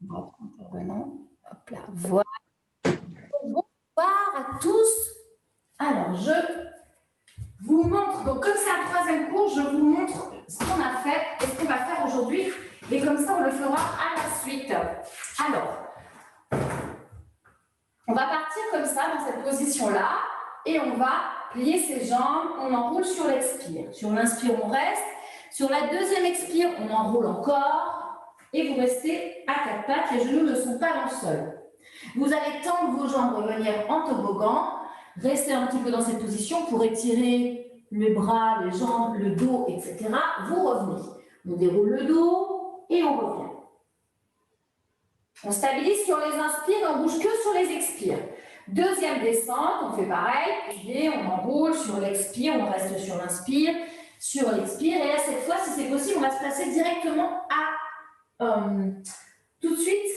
On va prendre le renom. Hop là, voilà. Bonsoir à tous. Alors, je vous montre, donc comme c'est un troisième cours, je vous montre ce qu'on a fait et ce qu'on va faire aujourd'hui. Et comme ça, on le fera à la suite. Alors, on va partir comme ça, dans cette position-là, et on va plier ses jambes, on enroule sur l'expire. Sur l'inspire, on reste. Sur la deuxième expire, on enroule encore, et vous restez à quatre pattes, les genoux ne sont pas dans le sol. Vous allez tendre vos jambes, revenir en toboggan, rester un petit peu dans cette position pour étirer les bras, les jambes, le dos, etc. Vous revenez. On déroule le dos et on revient. On stabilise sur les inspires, on ne bouge que sur les expires. Deuxième descente, on fait pareil, et on enroule sur l'expire, on reste sur l'inspire, sur l'expire. Et là, cette fois, si c'est possible, on va se placer directement à tout de suite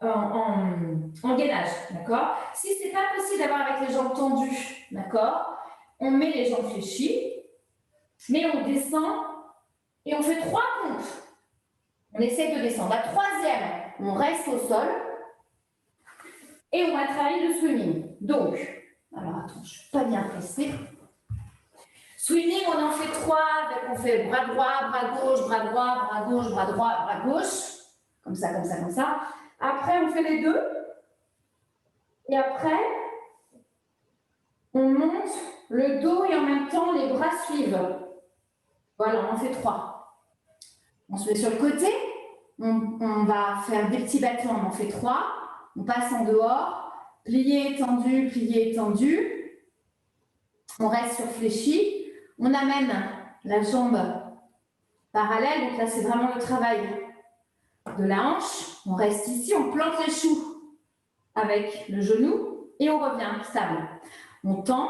en gainage, d'accord? Si ce n'est pas possible d'avoir avec les jambes tendues, d'accord? On met les jambes fléchies, mais on descend et on fait 3 pompes. On essaie de descendre. La troisième, on reste au sol et on va travailler le swimming. Donc, alors attends, je ne suis pas bien pressée. Swimming, on en fait 3, on fait bras droit, bras gauche, bras droit, bras gauche, bras droit, bras gauche. Comme ça, comme ça, comme ça. Après, on fait les deux. Et après, on monte le dos et en même temps, les bras suivent. Voilà, on en fait 3. On se met sur le côté. On va faire des petits battements. On en fait 3. On passe en dehors. Plié, étendu, plié, étendu. On reste sur fléchi. On amène la jambe parallèle. Donc là, c'est vraiment le travail de la hanche. On reste ici. On plante les choux avec le genou et on revient stable. On tend.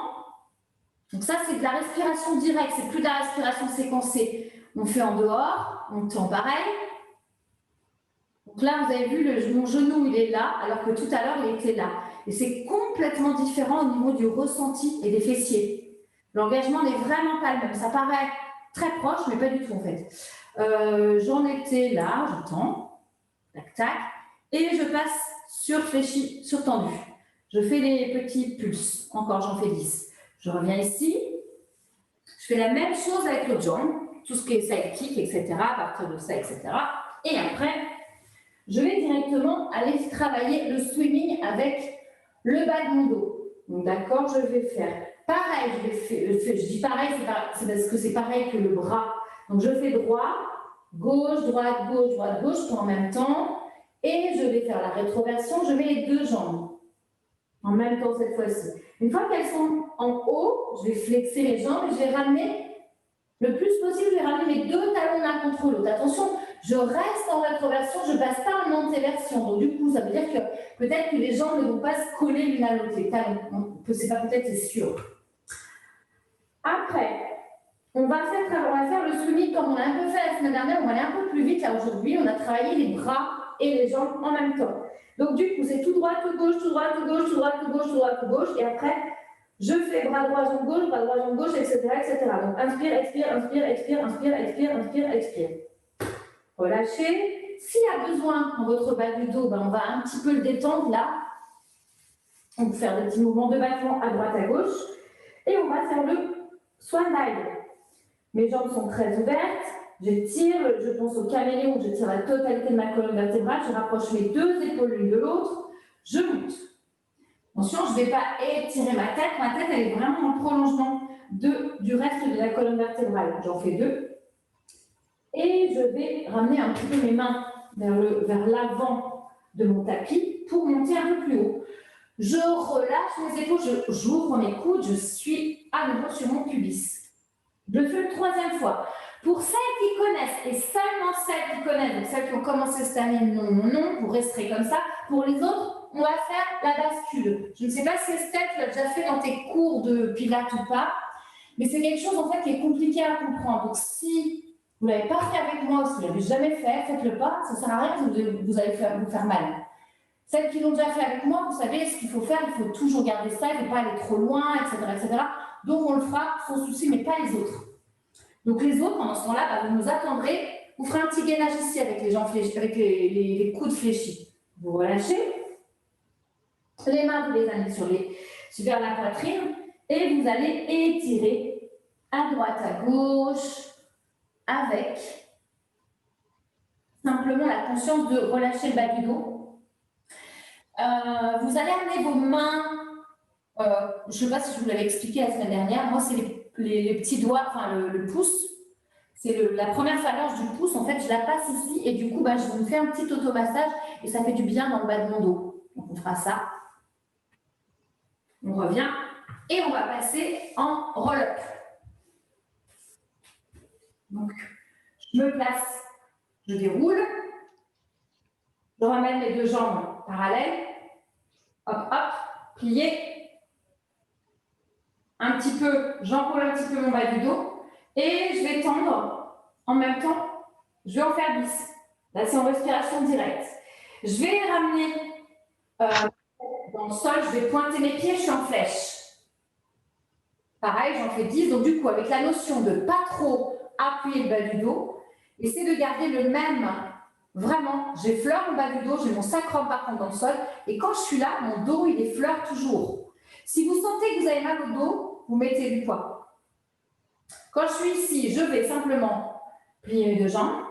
Donc ça, c'est de la respiration directe, c'est plus de la respiration séquencée. On fait en dehors, on tend pareil. Donc là, vous avez vu, mon genou, il est là, alors que tout à l'heure, il était là. Et c'est complètement différent au niveau du ressenti et des fessiers. L'engagement n'est vraiment pas le même. Ça paraît très proche, mais pas du tout en fait. J'en étais là, je tends, tac, tac, et je passe sur fléchi, sur tendu. Je fais des petits pulses. Encore, j'en fais 10. Je reviens ici. Je fais la même chose avec l'autre jambe. Tout ce qui est sidekick, etc. À partir de ça, etc. Et après, je vais directement aller travailler le swimming avec le bas de mon dos. Donc, d'accord, je vais faire pareil. Je dis pareil, c'est parce que c'est pareil que le bras. Donc, je fais droit, gauche, droite, gauche, droite, gauche, tout en même temps. Et je vais faire la rétroversion. Je mets les deux jambes en même temps cette fois-ci. Une fois qu'elles sont en haut, je vais flexer les jambes et je vais ramener le plus possible, je vais ramener mes deux talons l'un contre l'autre. Attention, je reste en rétroversion, je ne passe pas en antéversion. Donc du coup, ça veut dire que peut-être que les jambes ne vont pas se coller l'une à l'autre. Les talons, c'est pas peut-être, c'est sûr. Après, on va faire le swimming comme on a un peu fait la semaine dernière. On va aller un peu plus vite là aujourd'hui. On a travaillé les bras et les jambes en même temps. Donc du coup, c'est tout droit, tout gauche, tout droit, tout gauche, tout droit, tout gauche, tout droit, tout gauche. Et après, je fais bras droit, jambe gauche, bras droit, jambe gauche, etc., etc. Donc inspire, expire, inspire, expire, inspire, expire, inspire, expire. Relâchez. S'il y a besoin dans votre bas du dos, on va un petit peu le détendre là. On va faire des petits mouvements de battement à droite, à gauche. Et on va faire le swan dive. Mes jambes sont très ouvertes. Je tire, je pense au caméléon, je tire la totalité de ma colonne vertébrale, je rapproche mes deux épaules l'une de l'autre, je monte. Attention, je ne vais pas étirer ma tête elle est vraiment en prolongement du reste de la colonne vertébrale. J'en fais 2. Et je vais ramener un petit peu mes mains vers l'avant de mon tapis pour monter un peu plus haut. Je relâche mes épaules, j'ouvre mes coudes, je suis à nouveau sur mon pubis. Je le fais une 3e fois. Pour celles qui connaissent, et seulement celles qui connaissent, donc celles qui ont commencé cette année, non, vous resterez comme ça. Pour les autres, on va faire la bascule. Je ne sais pas si Estelle, tu l'as déjà fait dans tes cours de pilates ou pas, mais c'est quelque chose en fait qui est compliqué à comprendre. Donc si vous ne l'avez pas fait avec moi, si vous ne l'avez jamais fait, faites-le pas, ça ne sert à rien que vous allez vous faire mal. Celles qui l'ont déjà fait avec moi, vous savez ce qu'il faut faire, il faut toujours garder ça, il ne faut pas aller trop loin, etc., etc. Donc on le fera sans souci, mais pas les autres. Donc les autres, pendant ce temps-là, vous nous attendrez vous ferez un petit gainage ici avec les jambes fléchies, avec les coudes fléchis. Vous relâchez. Les mains, vous les amenez vers la poitrine et vous allez étirer à droite, à gauche, avec simplement la conscience de relâcher le bas du dos. Vous allez amener vos mains, je ne sais pas si je vous l'avais expliqué la semaine dernière, moi c'est les petits doigts, enfin le pouce, c'est la première phalange du pouce, en fait je la passe ici et du coup bah, je vous fais un petit automassage et ça fait du bien dans le bas de mon dos. Donc on fera ça. On revient et on va passer en roll-up. Donc je me place, je déroule, je ramène les deux jambes parallèles, hop hop, plié, un petit peu, j'enroule un petit peu mon bas du dos et je vais tendre en même temps, je vais en faire 10. Là, c'est en respiration directe. Je vais ramener dans le sol, je vais pointer mes pieds, je suis en flèche. Pareil, j'en fais 10. Donc, du coup, avec la notion de pas trop appuyer le bas du dos, essayez de garder le même, vraiment, j'effleure le bas du dos, j'ai mon sacrum par contre dans le sol, et quand je suis là, mon dos, il effleure toujours. Si vous sentez que vous avez mal au dos, vous mettez du poids. Quand je suis ici, je vais simplement plier mes deux jambes,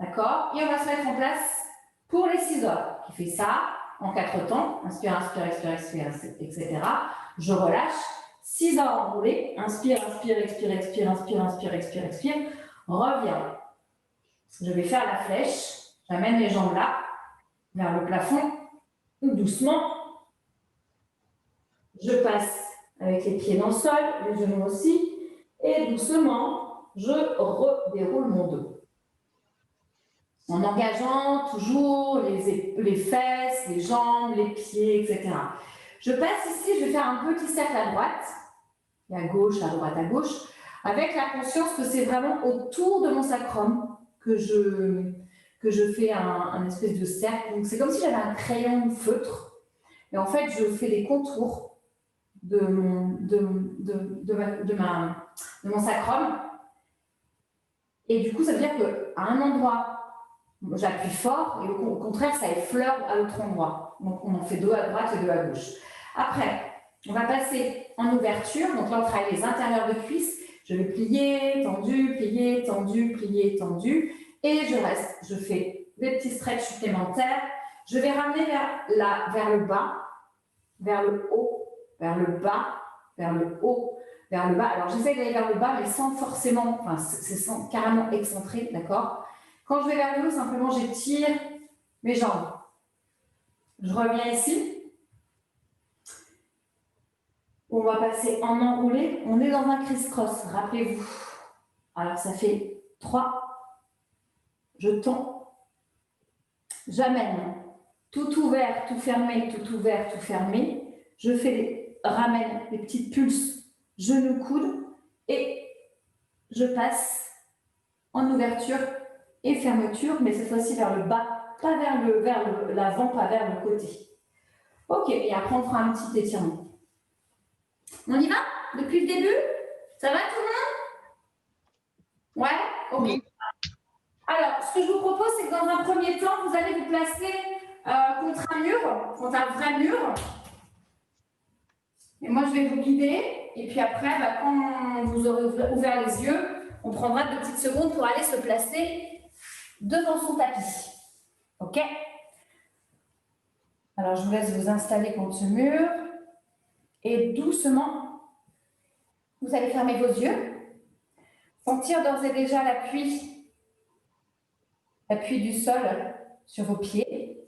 d'accord? Et on va se mettre en place pour les 6 heures. Je fais ça en 4 temps, inspire, inspire, expire, expire, etc. Je relâche, 6 heures enroulées, inspire, inspire, expire, expire, inspire, inspire, expire, expire, reviens. Je vais faire la flèche, j'amène les jambes là, vers le plafond, doucement. Je passe avec les pieds dans le sol, les genoux aussi, et doucement, je redéroule mon dos. En engageant toujours les fesses, les jambes, les pieds, etc. Je passe ici, je vais faire un petit cercle à droite, et à gauche, à droite, à gauche, avec la conscience que c'est vraiment autour de mon sacrum que je fais un espèce de cercle. Donc c'est comme si j'avais un crayon feutre, et en fait je fais des contours de mon sacrum. Et du coup, ça veut dire qu'à un endroit, j'appuie fort, et au contraire, ça effleure à l'autre endroit. Donc, on en fait 2 à droite et 2 à gauche. Après, on va passer en ouverture. Donc là, on travaille les intérieurs de cuisses. Je vais plier, tendu, plier, tendu, plier, tendu. Et je reste. Je fais des petits stretches supplémentaires. Je vais ramener vers le bas, vers le haut, vers le bas, vers le haut, vers le bas. Alors, j'essaie d'aller vers le bas, mais sans forcément, enfin, c'est carrément excentré, d'accord? Quand je vais vers le haut, simplement, j'étire mes jambes. Je reviens ici. On va passer en enroulé. On est dans un criss-cross, rappelez-vous. Alors, ça fait 3. Je tends. J'amène. Tout ouvert, tout fermé, tout ouvert, tout fermé. Je ramène les petites pulses, genoux, coudes. Et je passe en ouverture et fermeture, mais cette fois-ci vers le bas, pas vers l'avant, pas vers le côté. Ok, et après on fera un petit étirement. On y va? Depuis le début? Ça va tout le monde? Ouais? Ok. Oui. Alors, ce que je vous propose, c'est que dans un premier temps, vous allez vous placer contre un mur, contre un vrai mur. Et moi, je vais vous guider. Et puis après, quand vous aurez ouvert les yeux, on prendra 2 petites secondes pour aller se placer devant son tapis. Ok? Alors, je vous laisse vous installer contre ce mur. Et doucement, vous allez fermer vos yeux. Sentir d'ores et déjà l'appui du sol sur vos pieds.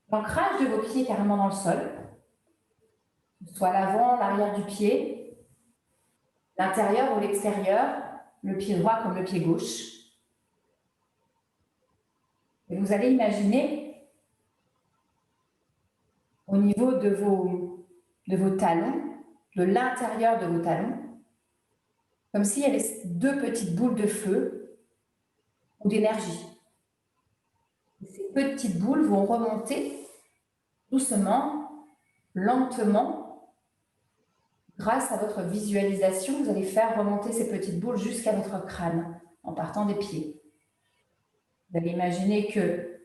L'ancrage de vos pieds carrément dans le sol. Que ce soit l'avant, l'arrière du pied, l'intérieur ou l'extérieur, le pied droit comme le pied gauche. Et vous allez imaginer au niveau de vos talons, de l'intérieur de vos talons, comme s'il y avait 2 petites boules de feu ou d'énergie. Ces petites boules vont remonter doucement, lentement. Grâce à votre visualisation, vous allez faire remonter ces petites boules jusqu'à votre crâne en partant des pieds. Vous allez imaginer que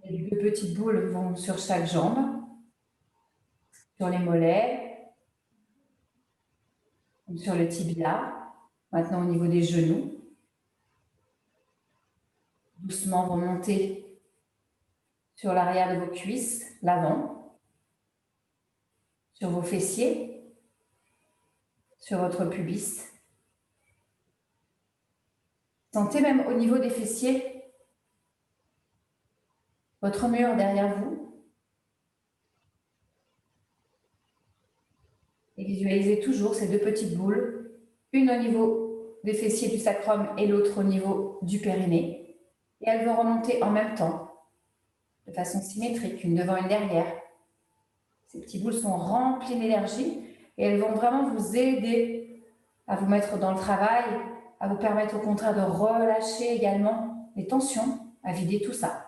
les 2 petites boules vont sur chaque jambe, sur les mollets, sur le tibia, maintenant au niveau des genoux. Doucement, vous montez sur l'arrière de vos cuisses, l'avant, sur vos fessiers, sur votre pubis. Sentez même au niveau des fessiers votre mur derrière vous. Et visualisez toujours ces 2 petites boules, une au niveau des fessiers du sacrum et l'autre au niveau du périnée. Et elles vont remonter en même temps, de façon symétrique, une devant, une derrière. Ces petites boules sont remplies d'énergie et elles vont vraiment vous aider à vous mettre dans le travail, à vous permettre au contraire de relâcher également les tensions, à vider tout ça.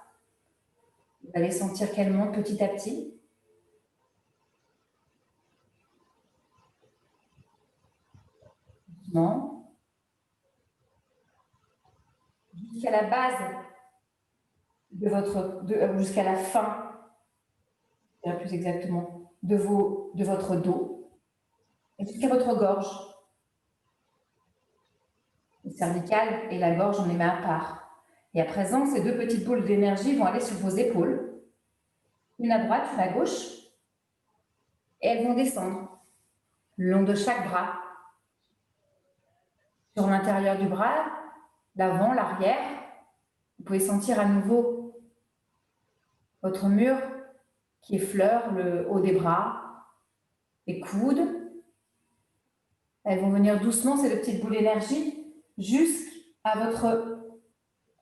Vous allez sentir qu'elles montent petit à petit. Doucement. Jusqu'à la base de votre, jusqu'à la fin, plus exactement, de votre dos, et jusqu'à votre gorge. Le cervical et la gorge, on les met à part. Et à présent, ces 2 petites boules d'énergie vont aller sur vos épaules, une à droite, une à gauche, et elles vont descendre le long de chaque bras, sur l'intérieur du bras, l'avant, l'arrière. Vous pouvez sentir à nouveau votre mur qui effleure le haut des bras, les coudes. Elles vont venir doucement, ces 2 petites boules d'énergie, jusqu'à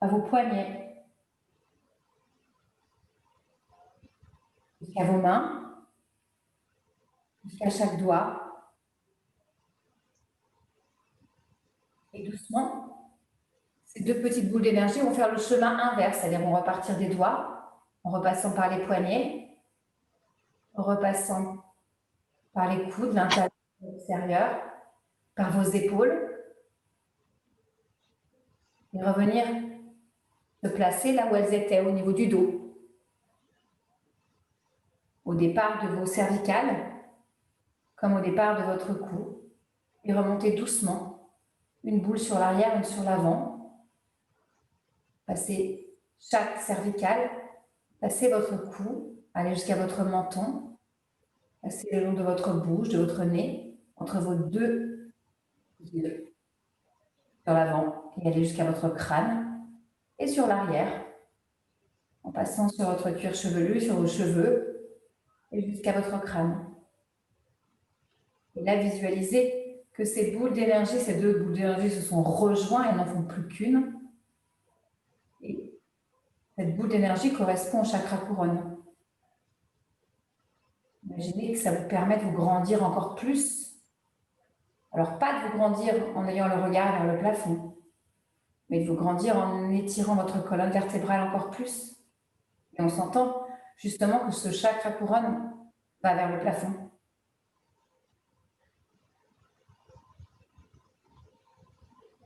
vos poignets, jusqu'à vos mains, jusqu'à chaque doigt. Et doucement, ces 2 petites boules d'énergie vont faire le chemin inverse, c'est-à-dire vont repartir des doigts, en repassant par les poignets, en repassant par les coudes, l'intérieur et l'extérieur, par vos épaules, et revenir se placer là où elles étaient, au niveau du dos, au départ de vos cervicales, comme au départ de votre cou, et remonter doucement, une boule sur l'arrière, une sur l'avant, passez chaque cervicale, passez votre cou, allez jusqu'à votre menton, passez le long de votre bouche, de votre nez, entre vos 2 yeux, sur l'avant, et allez jusqu'à votre crâne, et sur l'arrière, en passant sur votre cuir chevelu, sur vos cheveux, et jusqu'à votre crâne. Et là, visualisez que ces boules d'énergie, ces 2 boules d'énergie se sont rejoints, elles n'en font plus qu'une. Et cette boule d'énergie correspond au chakra couronne. Imaginez que ça vous permet de vous grandir encore plus. Alors, pas de vous grandir en ayant le regard vers le plafond, mais de vous grandir en étirant votre colonne vertébrale encore plus. Et on s'entend justement que ce chakra couronne va vers le plafond.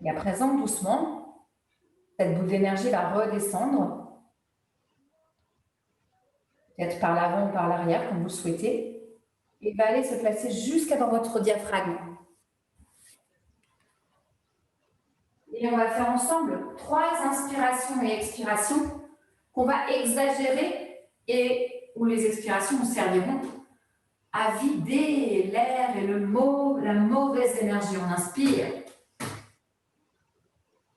Et à présent, doucement, cette boule d'énergie va redescendre, peut-être par l'avant ou par l'arrière, comme vous le souhaitez, et va aller se placer jusqu'à dans votre diaphragme. Et on va faire ensemble 3 inspirations et expirations qu'on va exagérer et où les expirations nous serviront à vider l'air et la mauvaise énergie. On inspire.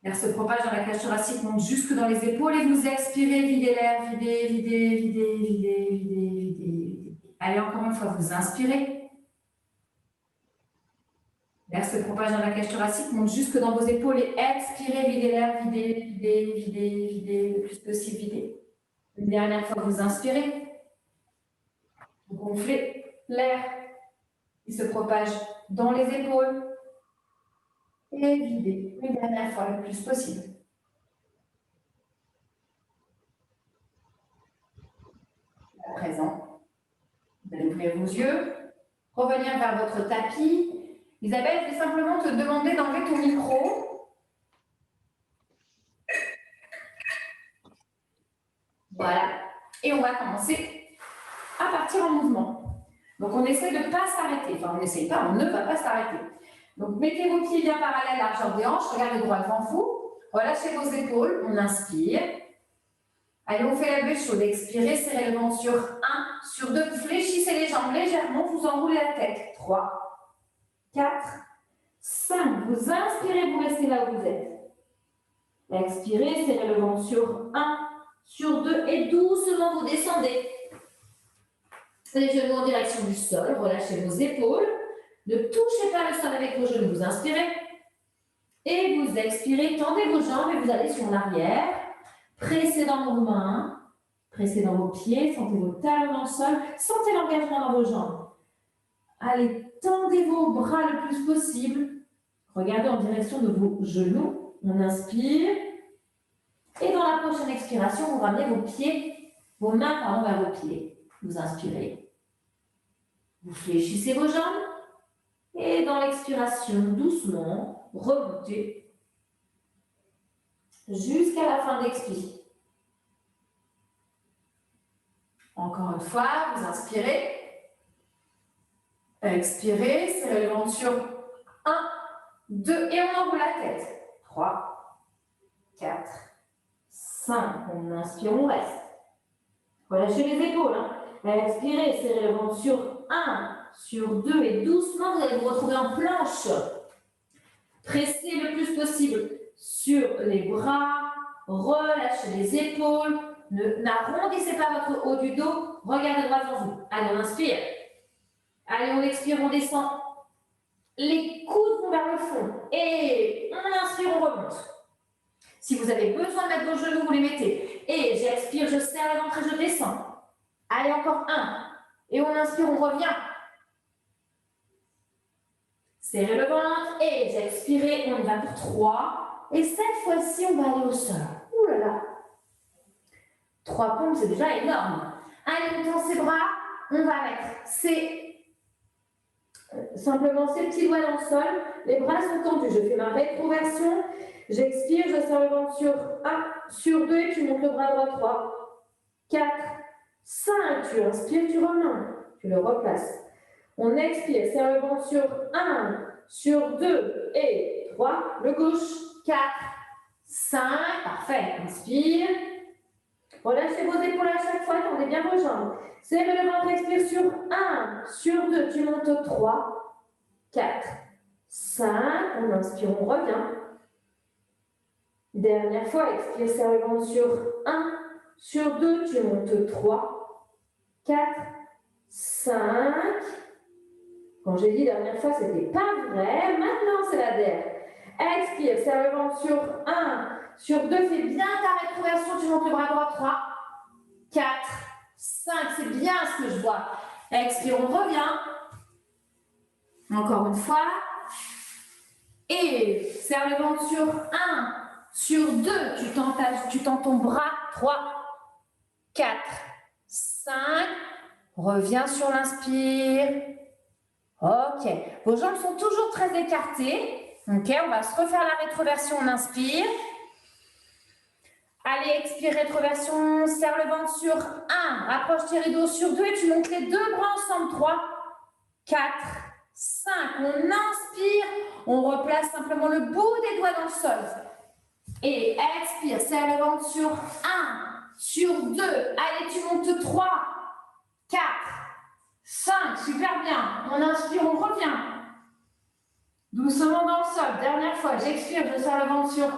L'air se propage dans la cage thoracique, monte jusque dans les épaules et vous expirez, videz l'air, videz, videz, videz, videz, videz, videz. Allez, encore une fois, vous inspirez. L'air se propage dans la cage thoracique, monte jusque dans vos épaules et expirez, videz l'air, videz, videz, videz, videz, le plus possible, videz. Une dernière fois, vous inspirez. Vous gonflez l'air qui se propage dans les épaules et videz une dernière fois le plus possible. À présent, vous allez ouvrir vos yeux, revenir vers votre tapis. Isabelle, je vais simplement te demander d'enlever ton micro. Voilà. Et on va commencer à partir en mouvement. Donc, on essaie de ne pas s'arrêter. Enfin, on n'essaye pas, on ne va pas s'arrêter. Donc, mettez vos pieds bien parallèles à la largeur des hanches. Regardez droit devant vous. Relâchez vos épaules. On inspire. Allez, on fait la bûche chaude. Expirez, serrez le ventre sur 1, sur 2. Vous fléchissez les jambes légèrement. Vous enroulez la tête. 3, 4, 5. Vous inspirez, vous restez là où vous êtes. Expirez, serrez le ventre sur 1, sur 2 et doucement vous descendez. Les genoux en direction du sol, relâchez vos épaules. Ne touchez pas le sol avec vos genoux, vous inspirez. Et vous expirez, tendez vos jambes et vous allez sur l'arrière. Pressez dans vos mains, pressez dans vos pieds, sentez vos talons dans le sol, sentez l'engagement dans vos jambes. Allez, tendez vos bras le plus possible. Regardez en direction de vos genoux. On inspire. Et dans la prochaine expiration, vous ramenez vos mains vers vos pieds. Vous inspirez. Vous fléchissez vos jambes. Et dans l'expiration, doucement, remontez jusqu'à la fin de l'expire. Encore une fois, vous inspirez. Expirez, serrez le ventre sur 1, 2, et on enroule la tête. 3, 4, 5. On inspire, on reste. Relâchez les épaules. Expirez, serrez le ventre sur 1, sur 2, et doucement, vous allez vous retrouver en planche. Pressez le plus possible sur les bras, relâchez les épaules, n'arrondissez pas votre haut du dos, regardez droit devant vous. Allez, on inspire. Allez, on expire, on descend. Les coudes vont vers le fond. Et on inspire, on remonte. Si vous avez besoin de mettre vos genoux, vous les mettez. Et j'expire, je serre le ventre et je descends. Allez, encore 1. Et on inspire, on revient. Serrez le ventre. Et j'expire, on y va pour 3. Et cette fois-ci, on va aller au sol. Ouh là là. 3 pompes, c'est déjà énorme. Allez, on tend ses bras. On va mettre simplement ces petits doigts dans le sol. Les bras sont tendus. Je fais ma rétroversion. J'expire, je serre le ventre sur 1, sur 2, et tu montes le bras droit. 3, 4, 5. Tu inspires, tu remontes. Tu le replaces. On expire, serre le ventre sur 1, sur 2 et 3. Le gauche. 4, 5. Parfait. Inspire. Relâchez vos épaules à chaque fois. Tendez bien vos jambes. Serrez le ventre, expire sur 1, sur 2. Tu montes 3, 4, 5. On inspire, on revient. Dernière fois, expire, serre le ventre sur 1, sur 2. Tu montes 3, 4, 5. Quand j'ai dit dernière fois, ce n'était pas vrai. Maintenant, c'est la dernière. Expire, serre le ventre sur 1, sur 2. Fais bien ta rétroversion. Tu montes le bras droit. 3, 4, 5. C'est bien ce que je vois. Expire, on revient. Encore une fois. Et serre le ventre sur 1, sur 2. Tu tends ton bras. 3, 4, 5. Reviens sur l'inspire. Ok. Vos jambes sont toujours très écartées. Ok. On va se refaire la rétroversion. On inspire. Allez, expire, rétroversion. Serre le ventre sur 1. Rapproche tes rideaux sur 2 et tu montes les deux bras ensemble. 3, 4, 5. On inspire. On replace simplement le bout des doigts dans le sol. Et expire. Serre le ventre sur 1, sur 2. Allez, tu montes 3, 4, 5. Super bien. On inspire, on revient. Doucement dans le sol. Dernière fois. J'expire. Je serre le ventre sur 1.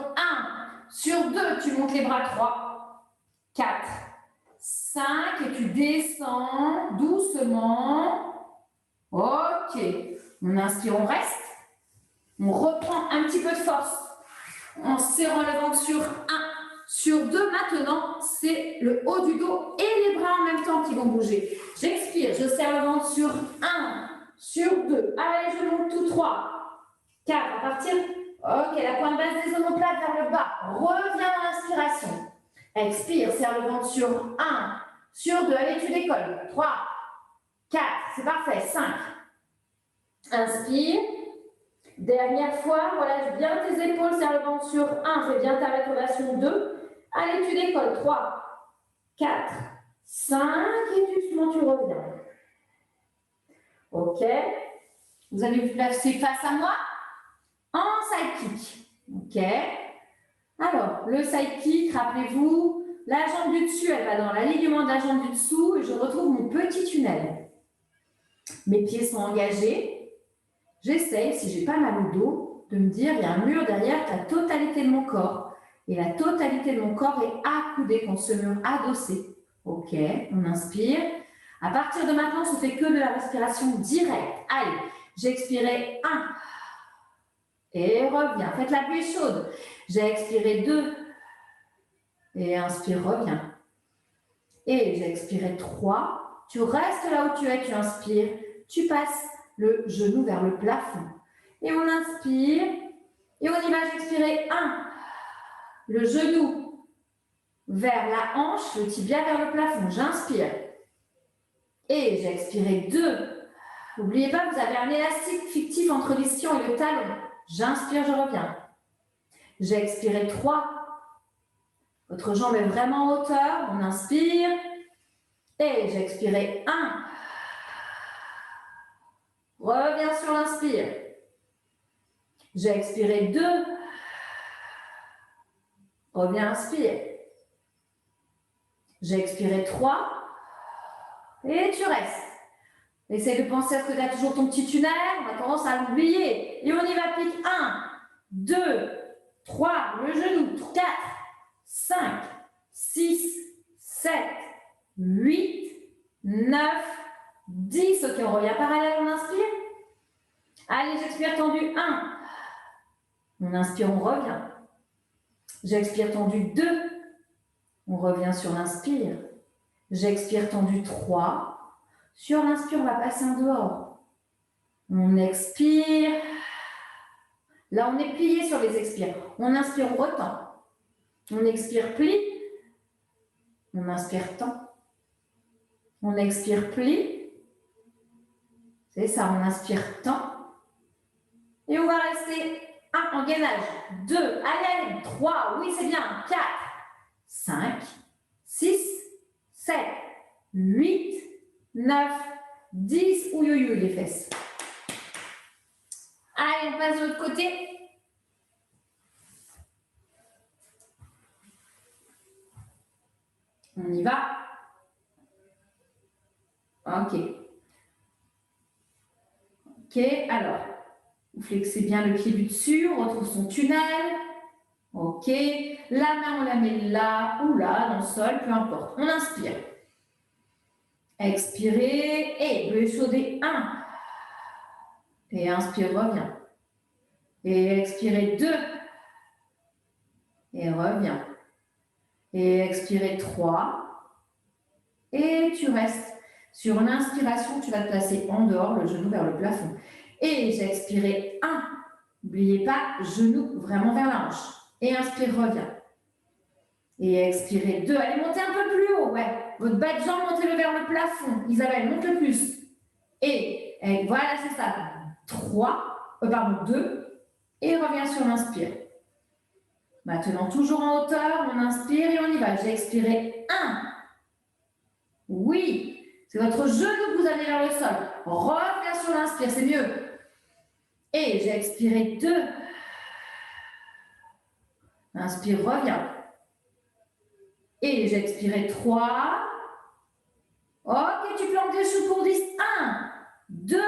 Sur 2, tu montes les bras. 3, 4, 5. Et tu descends doucement. Ok. On inspire, on reste. On reprend un petit peu de force. En serrant le ventre sur 1, sur 2. Maintenant, c'est le haut du dos et les bras en même temps qui vont bouger. J'expire, je serre le ventre sur 1, sur 2. Allez, je monte tout. 3, 4. À partir. Ok, la pointe basse des omoplates vers le bas. Reviens dans l'inspiration. Expire, serre le ventre sur 1, sur 2. Allez, tu décolles. 3, 4. C'est parfait. 5. Inspire. Dernière fois, relâche bien tes épaules, serre le ventre sur 1, fais bien ta rétroversion. 2. Allez, tu décolles. 3, 4, 5, et doucement tu reviens. Ok. Vous allez vous placer face à moi en side kick. Ok. Alors, le side kick, rappelez-vous, la jambe du dessus, elle va dans l'alignement de la jambe du dessous et je retrouve mon petit tunnel. Mes pieds sont engagés. J'essaye, si j'ai pas mal au dos, de me dire, il y a un mur derrière la totalité de mon corps. Et la totalité de mon corps est accoudée contre ce mur adossé. Ok, on inspire. À partir de maintenant, on ne fait que de la respiration directe. Allez, j'ai expiré 1. Et reviens. Faites la pluie chaude. J'ai expiré 2. Et inspire, reviens. Et j'ai expiré 3. Tu restes là où tu es, tu inspires. Tu passes le genou vers le plafond. Et on inspire. Et on y va, j'ai expiré 1. Le genou vers la hanche, le tibia vers le plafond. J'inspire. Et j'ai expiré 2. N'oubliez pas, vous avez un élastique fictif entre l'ischio et le talon. J'inspire, je reviens. J'ai expiré 3. Votre jambe est vraiment en hauteur. On inspire. Et j'ai expiré 1. Reviens sur l'inspire. J'ai expiré 2. Reviens, inspire. J'ai expiré 3. Et tu restes. Essaye de penser à ce que tu as toujours ton petit tunnel. On a tendance à l'oublier. Et on y va, pique 1, 2, 3. Le genou. 4, 5, 6, 7, 8, 9, 10. Ok, on revient parallèle, on inspire. Allez, j'expire tendu 1. On inspire, on revient. J'expire tendu 2. On revient sur l'inspire. J'expire tendu 3. Sur l'inspire, on va passer en dehors. On expire. Là, on est plié sur les expires. On inspire, on retend. On expire, plie. On inspire, tend. On expire, plie. C'est ça, on inspire, tend. Et on va rester 1 en gainage. 2, allez, 3, oui, c'est bien. 4, 5, 6, 7, 8, 9, 10. Ouïe, ouïe, ouïe, les fesses. Allez, on passe de l'autre côté. On y va. Ok. Ok, alors, vous flexez bien le pied du dessus, on retrouve son tunnel. Ok, la main, on la met là ou là, dans le sol, peu importe. On inspire. Expirez et le chaudé 1. Et inspire, reviens. Et expirez 2. Et reviens. Et expirez 3. Et tu restes. Sur l'inspiration, tu vas te placer en dehors, le genou vers le plafond. Et j'ai expiré 1. N'oubliez pas, genou vraiment vers la hanche. Et inspire, reviens. Et expirez 2. Allez, montez un peu plus haut, ouais. Votre bas de jambe, montez-le vers le plafond. Isabelle, monte le plus. Et voilà, c'est ça. 2. Et reviens sur l'inspire. Maintenant, toujours en hauteur, on inspire et on y va. J'ai expiré 1. Oui. C'est votre genou que vous amenez vers le sol. Reviens sur l'inspire, c'est mieux. Et j'ai expiré 2. Inspire, reviens. Et j'ai expiré 3. Ok, tu plantes les choux pour 10. 1, 2,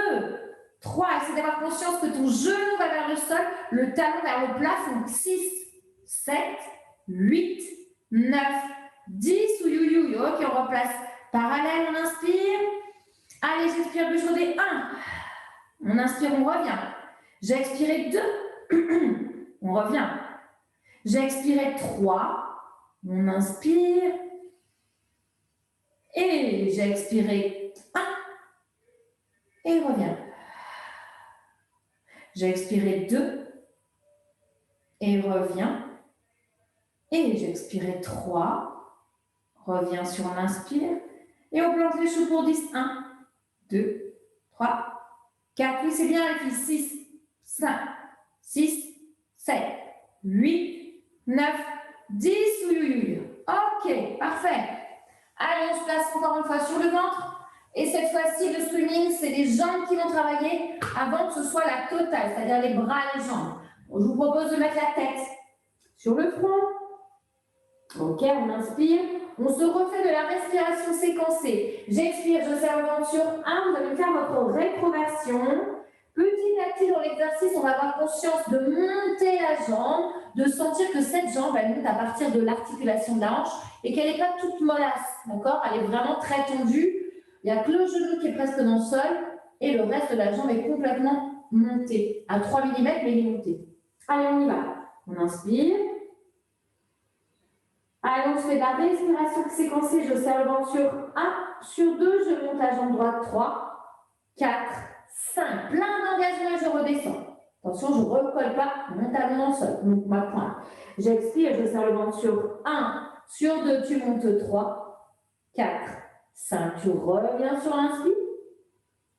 3. Essaie d'avoir conscience que ton genou va vers le sol, le talon vers le plafond. 6, 7, 8, 9, 10. Ouïe. Ok, on replace parallèle, on inspire. Allez, j'expire plus chaudé. 1. On inspire, on revient. J'ai expiré 2. On revient. J'ai expiré 3. On inspire. Et j'ai expiré 1. Et revient. J'ai expiré 2. Et revient. Et j'ai expiré 3. Reviens sur l'inspire. Et on plante les choux pour 10. 1, 2, 3, 4. Oui, c'est bien, les filles. 6, 5, 6, 7, 8, 9, 10. Oui. Ok, parfait. Allez, on se place encore une fois sur le ventre. Et cette fois-ci, le swimming, c'est les jambes qui vont travailler avant que ce soit la totale, c'est-à-dire les bras et les jambes. Je vous propose de mettre la tête sur le front. Ok, on inspire. On se refait de la respiration séquencée. J'expire, je serre le ventre sur 1. Vous allez faire votre rétroversion. Petit à petit dans l'exercice, on va avoir conscience de monter la jambe, de sentir que cette jambe, elle monte à partir de l'articulation de la hanche et qu'elle n'est pas toute mollasse, d'accord? Elle est vraiment très tendue. Il n'y a que le genou qui est presque dans le sol et le reste de la jambe est complètement monté. À 3 mm, mais il est monté. Allez, on y va. On inspire. Allez, on se fait de la respiration séquencée. Je serre le ventre sur 1. Sur 2, je monte la jambe droite. 3, 4, 5. Plein d'engagement et je redescends. Attention, je ne recolle pas mentalement dans le sol. Donc, ma pointe. J'expire, je serre le ventre sur 1. Sur 2, tu montes 3, 4, 5. Tu reviens sur l'inspire.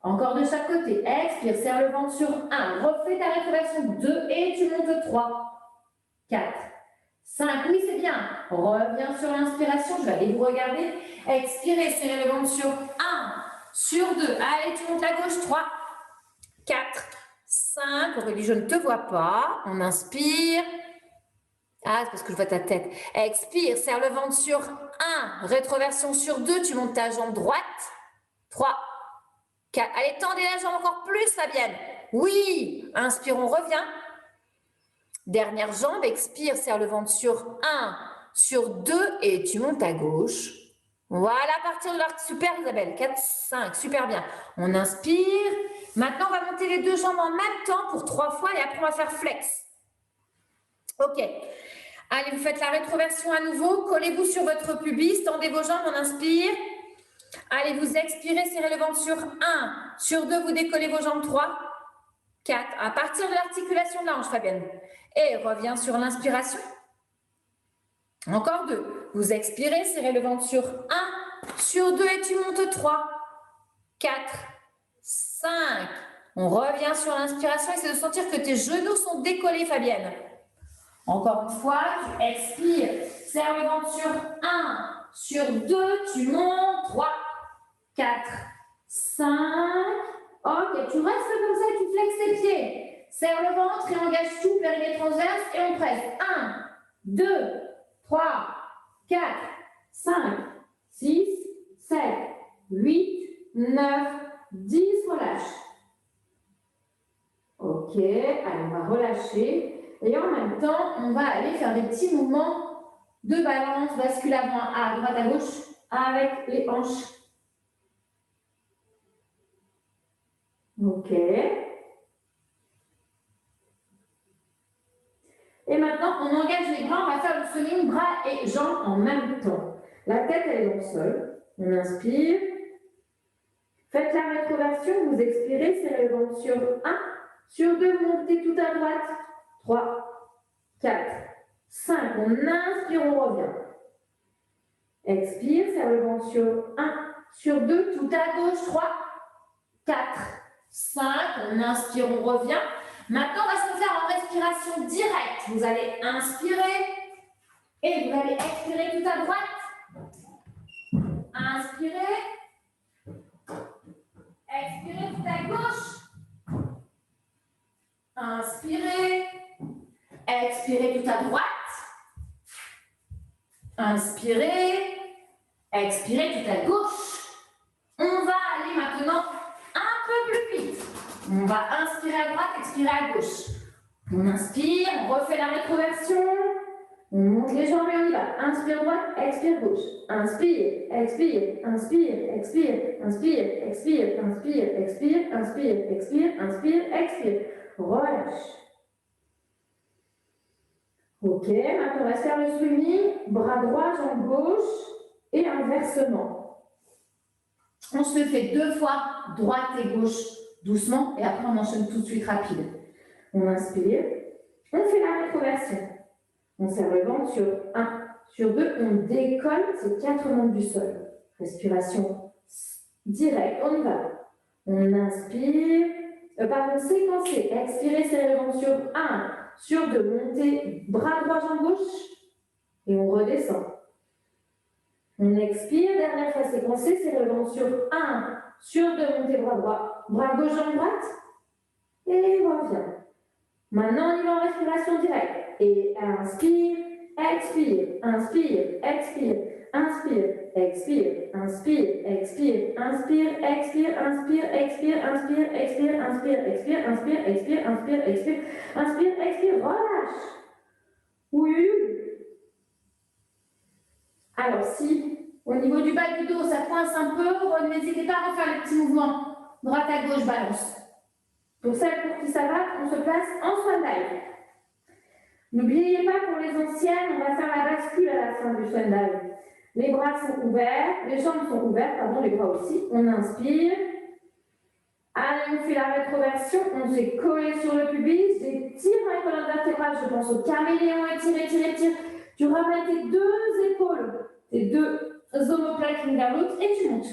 Encore de chaque côté. Expire, serre le ventre sur 1. Refais ta rétroversion 2 et tu montes 3, 4, 5. Oui, c'est bien. Reviens sur l'inspiration. Je vais aller vous regarder. Expirez, serrez le ventre sur 1, sur 2. Allez, tu montes la gauche. 3, 4, 5. Aurélie, je ne te vois pas. On inspire. Ah, c'est parce que je vois ta tête. Expire, serre le ventre sur 1. Rétroversion sur 2. Tu montes ta jambe droite. 3, 4. Allez, tendez la jambe encore plus, Fabienne. Oui. Inspire, on revient. Dernière jambe, expire, serre le ventre sur 1, sur 2 et tu montes à gauche. Voilà, à partir de là, super Isabelle, 4, 5, super bien. On inspire. Maintenant, on va monter les deux jambes en même temps pour 3 fois et après, on va faire flex. Ok. Allez, vous faites la rétroversion à nouveau. Collez-vous sur votre pubis, tendez vos jambes, on inspire. Allez, vous expirez, serrez le ventre sur 1, sur 2, vous décollez vos jambes, 3, 4. À partir de l'articulation de la hanche, Fabienne. Et reviens sur l'inspiration. Encore 2. Vous expirez, serrez le ventre sur 1, sur 2 et tu montes 3, 4, 5. On revient sur l'inspiration. Essaie de sentir que tes genoux sont décollés, Fabienne. Encore une fois, tu expires, serre le ventre sur 1, sur 2, tu montes 3, 4, 5. Ok, tu restes comme ça et tu flexes tes pieds. Serre le ventre et engage tout, périnée transverse et on presse. 1, 2, 3, 4, 5, 6, 7, 8, 9, 10. Relâche. Ok, allez, on va relâcher. Et en même temps, on va aller faire des petits mouvements de balance, bascule avant à droite, à gauche, avec les hanches. Ok. Et maintenant, on engage les bras, on va faire le swimming, bras et jambes en même temps. La tête, elle est dans le sol. On inspire. Faites la rétroversion, vous expirez, serrez le ventre sur 1, sur 2, montez tout à droite. 3, 4, 5. On inspire, on revient. Expire, serre le ventre sur 1, sur 2, tout à gauche. 3, 4, 5. On inspire, on revient. Maintenant, on va se faire en respiration directe. Vous allez inspirer et vous allez expirer tout à droite. Inspirez. Expirez tout à gauche. Inspirez. Expirez tout à droite. Inspirez. Expirez tout à gauche. On va aller maintenant un peu plus vite. On va inspirer à droite, expirer à gauche. On inspire, on refait la rétroversion. On monte les jambes et on y va. Inspire droite, expire gauche. Inspire, expire, inspire, expire, inspire, expire, inspire, expire, inspire, expire, inspire, expire. Relâche. Ok, maintenant on va faire le swimming. Bras droit, jambe gauche et inversement. On se le fait 2 fois, droite et gauche, doucement, et après on enchaîne tout de suite rapide. On inspire, on fait la rétroversion. On serre le ventre sur 1, sur 2, on décolle ces 4 membres du sol. Respiration directe, on y va. On inspire, séquencé. Expirez, serrez le ventre sur 1, sur 2, montez, bras droit, jambe gauche, et on redescend. On expire, dernière fois séquencée, serrez le ventre sur 1, sur 2, montez bras droit, bras gauche, jambe droite, et revient. Maintenant, on y va en respiration directe. Et inspire, expire, inspire, expire, inspire, expire, inspire, expire, inspire, expire, inspire, expire, inspire, expire, inspire, expire, inspire, expire, inspire, expire, inspire, expire, relâche. Oui. Alors, si au niveau du bas du dos, ça coince un peu, n'hésitez pas à refaire les petits mouvements. Droite à gauche, balance. Pour celles pour qui ça va, on se place en swan dive. N'oubliez pas, pour les anciennes, on va faire la bascule à la fin du swan dive. Les bras sont ouverts, les jambes sont ouvertes, pardon, les bras aussi. On inspire. Allez, on fait la rétroversion, on s'est collé sur le pubis, j'étire ma colonne vertébrale, je pense au caméléon, étire. Tu ramènes tes deux épaules, tes deux omoplates l'une vers l'autre et tu montes.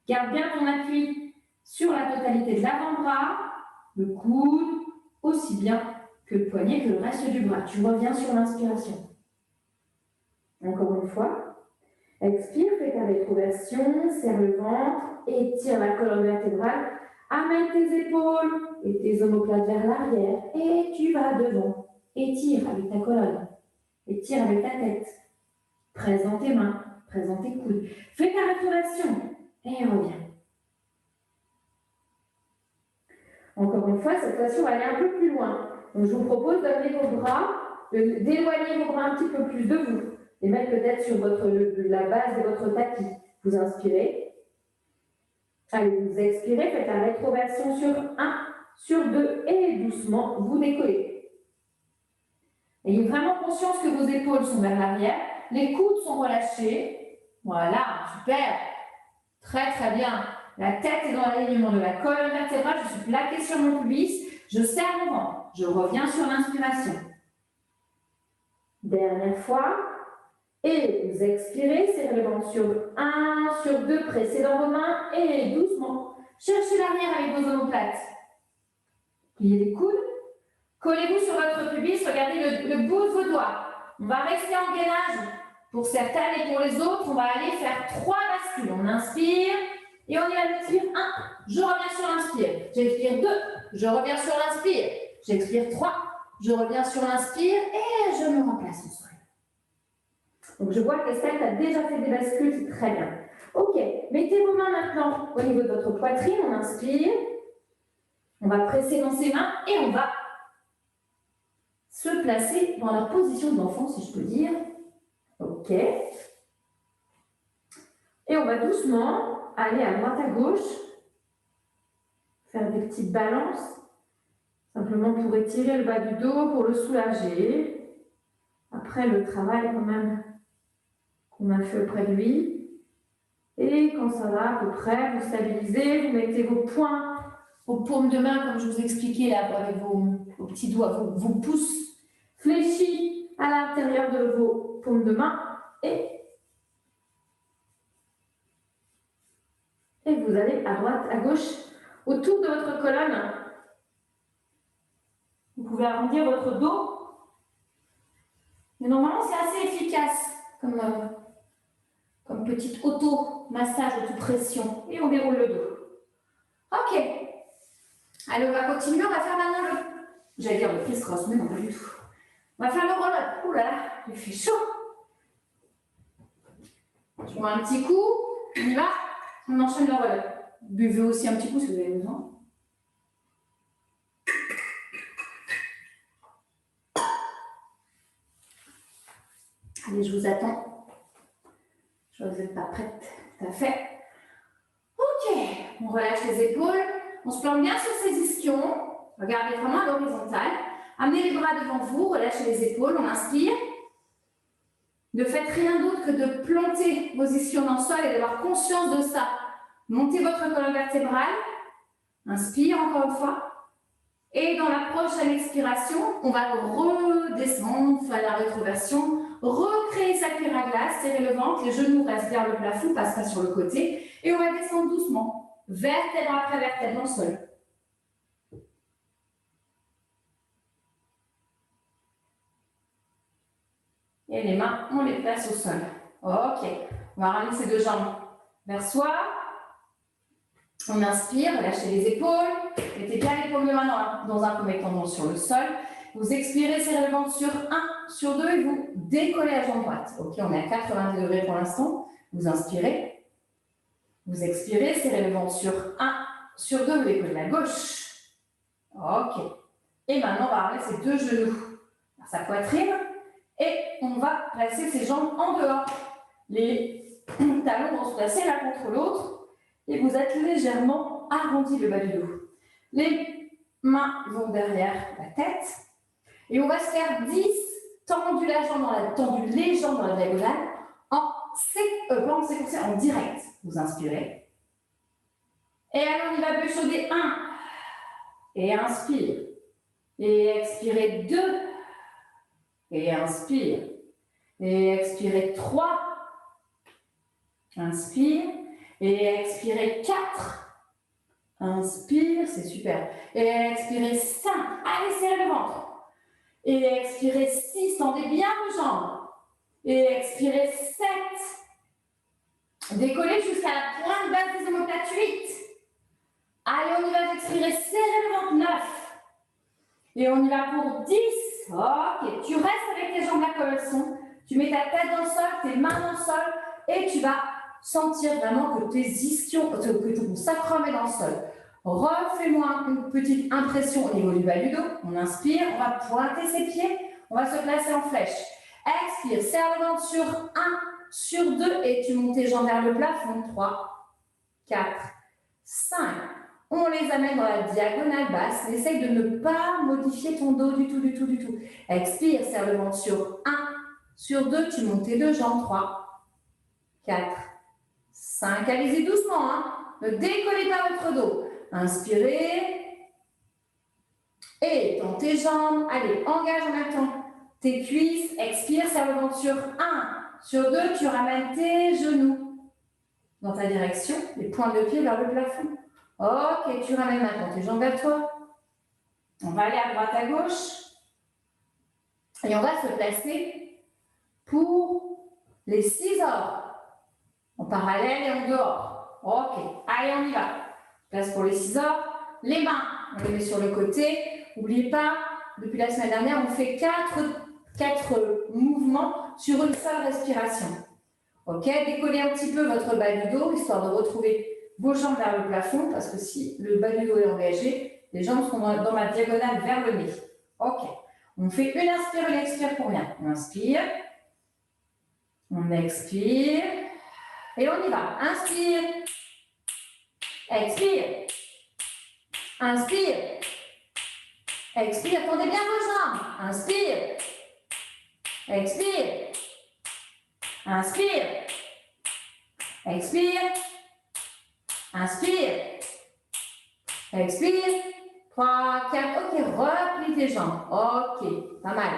Garde bien ton appui sur la totalité de l'avant-bras, le coude, aussi bien que le poignet, que le reste du bras. Tu reviens sur l'inspiration. Encore une fois. Expire, fais ta rétroversion, serre le ventre, étire la colonne vertébrale, amène tes épaules et tes omoplates vers l'arrière et tu vas devant. Étire avec ta colonne, étire avec ta tête. Présente tes mains, présente tes coudes. Fais ta rétroversion et reviens. Encore une fois, cette fois-ci, on va aller un peu plus loin. Donc, je vous propose d'amener vos bras, d'éloigner vos bras un petit peu plus de vous, les mettre peut-être sur la base de votre tapis. Vous inspirez. Allez, vous expirez, faites la rétroversion sur 1, sur 2 et doucement, vous décollez. Ayez vraiment conscience que vos épaules sont vers l'arrière, les coudes sont relâchés. Voilà, super. Très bien. La tête est dans l'alignement de la colonne vertébrale, je suis plaquée sur mon pubis, je serre mon ventre. Je reviens sur l'inspiration. Dernière fois. Et vous expirez, serrez le ventre sur 1, sur 2, pressez dans vos mains et doucement, cherchez l'arrière avec vos omoplates. Pliez les coudes, collez-vous sur votre pubis, regardez le bout de vos doigts. On va rester en gainage pour certaines et pour les autres, on va aller faire 3 bascules. On inspire et on y va. J'expire 1, je reviens sur l'inspire. J'expire 2, je reviens sur l'inspire. J'expire 3, je reviens sur l'inspire et je me remplace au sol. Donc, je vois qu'Estelle a déjà fait des bascules, c'est très bien. Ok, mettez vos mains maintenant au niveau de votre poitrine, on inspire. On va presser dans ses mains et on va se placer dans la position de l'enfant, si je peux dire. Ok. Et on va doucement aller à droite, à gauche, faire des petites balances, simplement pour étirer le bas du dos, pour le soulager. Après le travail quand même qu'on a fait auprès de lui. Et quand ça va à peu près, vous stabilisez, vous mettez vos poings, vos paumes de main, comme je vous expliquais là, avec vos petits doigts, vos pouces fléchis à l'intérieur de vos paumes de main. Et vous allez à droite, à gauche, autour de votre colonne. Vous pouvez arrondir votre dos. Mais normalement, c'est assez efficace comme petite auto-massage, auto-pression. Et on déroule le dos. Ok. Allez, on va continuer. On va faire maintenant j'allais dire le criss-cross, mais non, pas du tout. On va faire le roll-up. Ouh là là, il fait chaud. Je prends un petit coup. On y va. On enchaîne le roll-up. Buvez aussi un petit coup si vous avez besoin. Allez, je vous attends. Je vois que vous n'êtes pas prête. Tout à fait. Ok. On relâche les épaules. On se plante bien sur ses ischions. Regardez vraiment à l'horizontale. Amenez les bras devant vous. Relâchez les épaules. On inspire. Ne faites rien d'autre que de planter vos ischions dans le sol et d'avoir conscience de ça. Montez votre colonne vertébrale. Inspire encore une fois. Et dans la prochaine expiration, on va redescendre, faire la rétroversion, recréer sa cuillère à glace, serrer le ventre, les genoux restent vers le plafond, passe pas sur le côté. Et on va descendre doucement, vertèbre après vertèbre dans le sol. Et les mains, on les place au sol. Ok. On va ramener ces deux jambes vers soi. On inspire, relâchez les épaules. Mettez bien les paumes de main dans un premier temps sur le sol. Vous expirez, serrez le ventre sur 1, sur 2 et vous décollez la jambe droite. Ok, on est à 90 degrés pour l'instant. Vous inspirez. Vous expirez, serrez le ventre sur 1, sur 2, vous décollez la gauche. Ok. Et maintenant, on va ramener ces deux genoux à sa poitrine et on va placer ses jambes en dehors. Les talons vont se placer l'un contre l'autre et vous êtes légèrement arrondi le bas du dos. Les mains vont derrière la tête et on va se faire 10 tendu les jambes dans la diagonale en direct. Vous inspirez. Et alors, on y va bûcher 1 et inspire. Et expirez 2 et inspire. Et expirez 3. Inspire. Et expirez 4. Inspire, c'est super. Et expirez 5. Allez, serrez le ventre. Et expirez 6. Tendez bien vos jambes. Et expirez 7. Décollez jusqu'à la pointe basse des omoplates 8. Allez, on y va, expirez, serrez le ventre 9. Et on y va pour 10. Ok, tu restes avec tes jambes là comme elles sont. Tu mets ta tête dans le sol, tes mains dans le sol et tu vas sentir vraiment que tes ischions, que ton sacrum est dans le sol. Refais-moi une petite impression au niveau du bas du dos. On inspire, on va pointer ses pieds, on va se placer en flèche. Expire, serre le ventre sur 1, sur 2 et tu montes tes jambes vers le plafond. 3, 4, 5. On les amène dans la diagonale basse. Essaye de ne pas modifier ton dos du tout. Expire, serre le ventre sur 1, sur 2, tu montes tes deux jambes. 3, 4, 5. Allez-y doucement, hein. Ne décollez pas votre dos. Inspirez. Et tends tes jambes. Allez, engage en même temps tes cuisses. Expire, serre le ventre sur 1. Sur 2, tu ramènes tes genoux dans ta direction, les pointes de pied vers le plafond. Ok, tu ramènes maintenant tes jambes vers toi. On va aller à droite, à gauche. Et on va se placer pour les 6 ordres. En parallèle et en dehors. Ok, allez, on y va. Place pour les 6 ordres. Les mains, on les met sur le côté. N'oubliez pas, depuis la semaine dernière, on fait 4 mouvements sur une seule respiration. Ok, décollez un petit peu votre bas du dos, histoire de retrouver vos jambes vers le plafond, parce que si le bas du dos est engagé, les jambes sont dans la diagonale vers le nez. Ok, on fait une inspire, une expire pour rien. On inspire, on expire, et on y va. Inspire, expire, inspire, expire, tendez bien vos jambes. Inspire, expire, inspire, expire, inspire, expire, 3, 4, ok, replie tes jambes, ok, pas mal.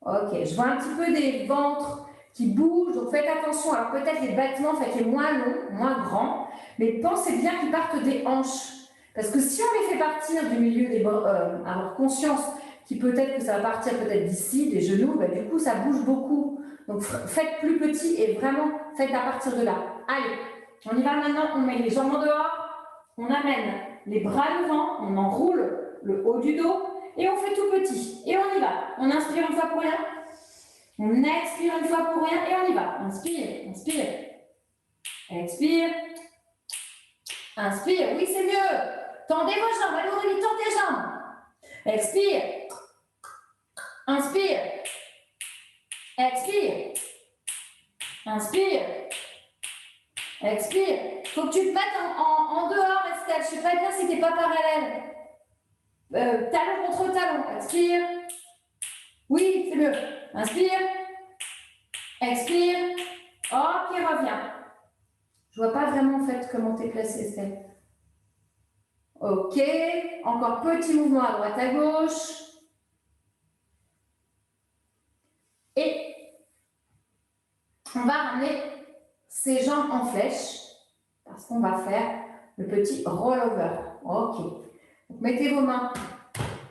Ok, je vois un petit peu des ventres qui bougent, donc faites attention, alors peut-être les battements, faites-les moins longs, moins grands, mais pensez bien qu'ils partent des hanches, parce que si on les fait partir du milieu des bras, avoir conscience qui peut-être que ça va partir peut-être d'ici, des genoux, bah, du coup ça bouge beaucoup, donc faites plus petit et vraiment faites à partir de là. Allez, on y va maintenant, on met les jambes en dehors, on amène les bras devant, on enroule le haut du dos et on fait tout petit. Et on y va. On inspire une fois pour rien, on expire une fois pour rien et on y va. Inspire, inspire, expire, inspire. Oui, c'est mieux. Tendez vos jambes, allez Aurélie, tends tes jambes. Expire, inspire, expire, inspire, expire. Faut que tu te mettes en dehors, Estelle. Je ne sais pas bien si tu n'es pas parallèle. Talon contre talon. Expire. Oui, c'est mieux. Inspire. Expire. Ok, reviens. Je ne vois pas vraiment en fait comment tu es placée, Estelle. Ok. Encore petit mouvement à droite, à gauche. Et on va ramener ses jambes en flèche parce qu'on va faire le petit rollover. Ok. Donc, mettez vos mains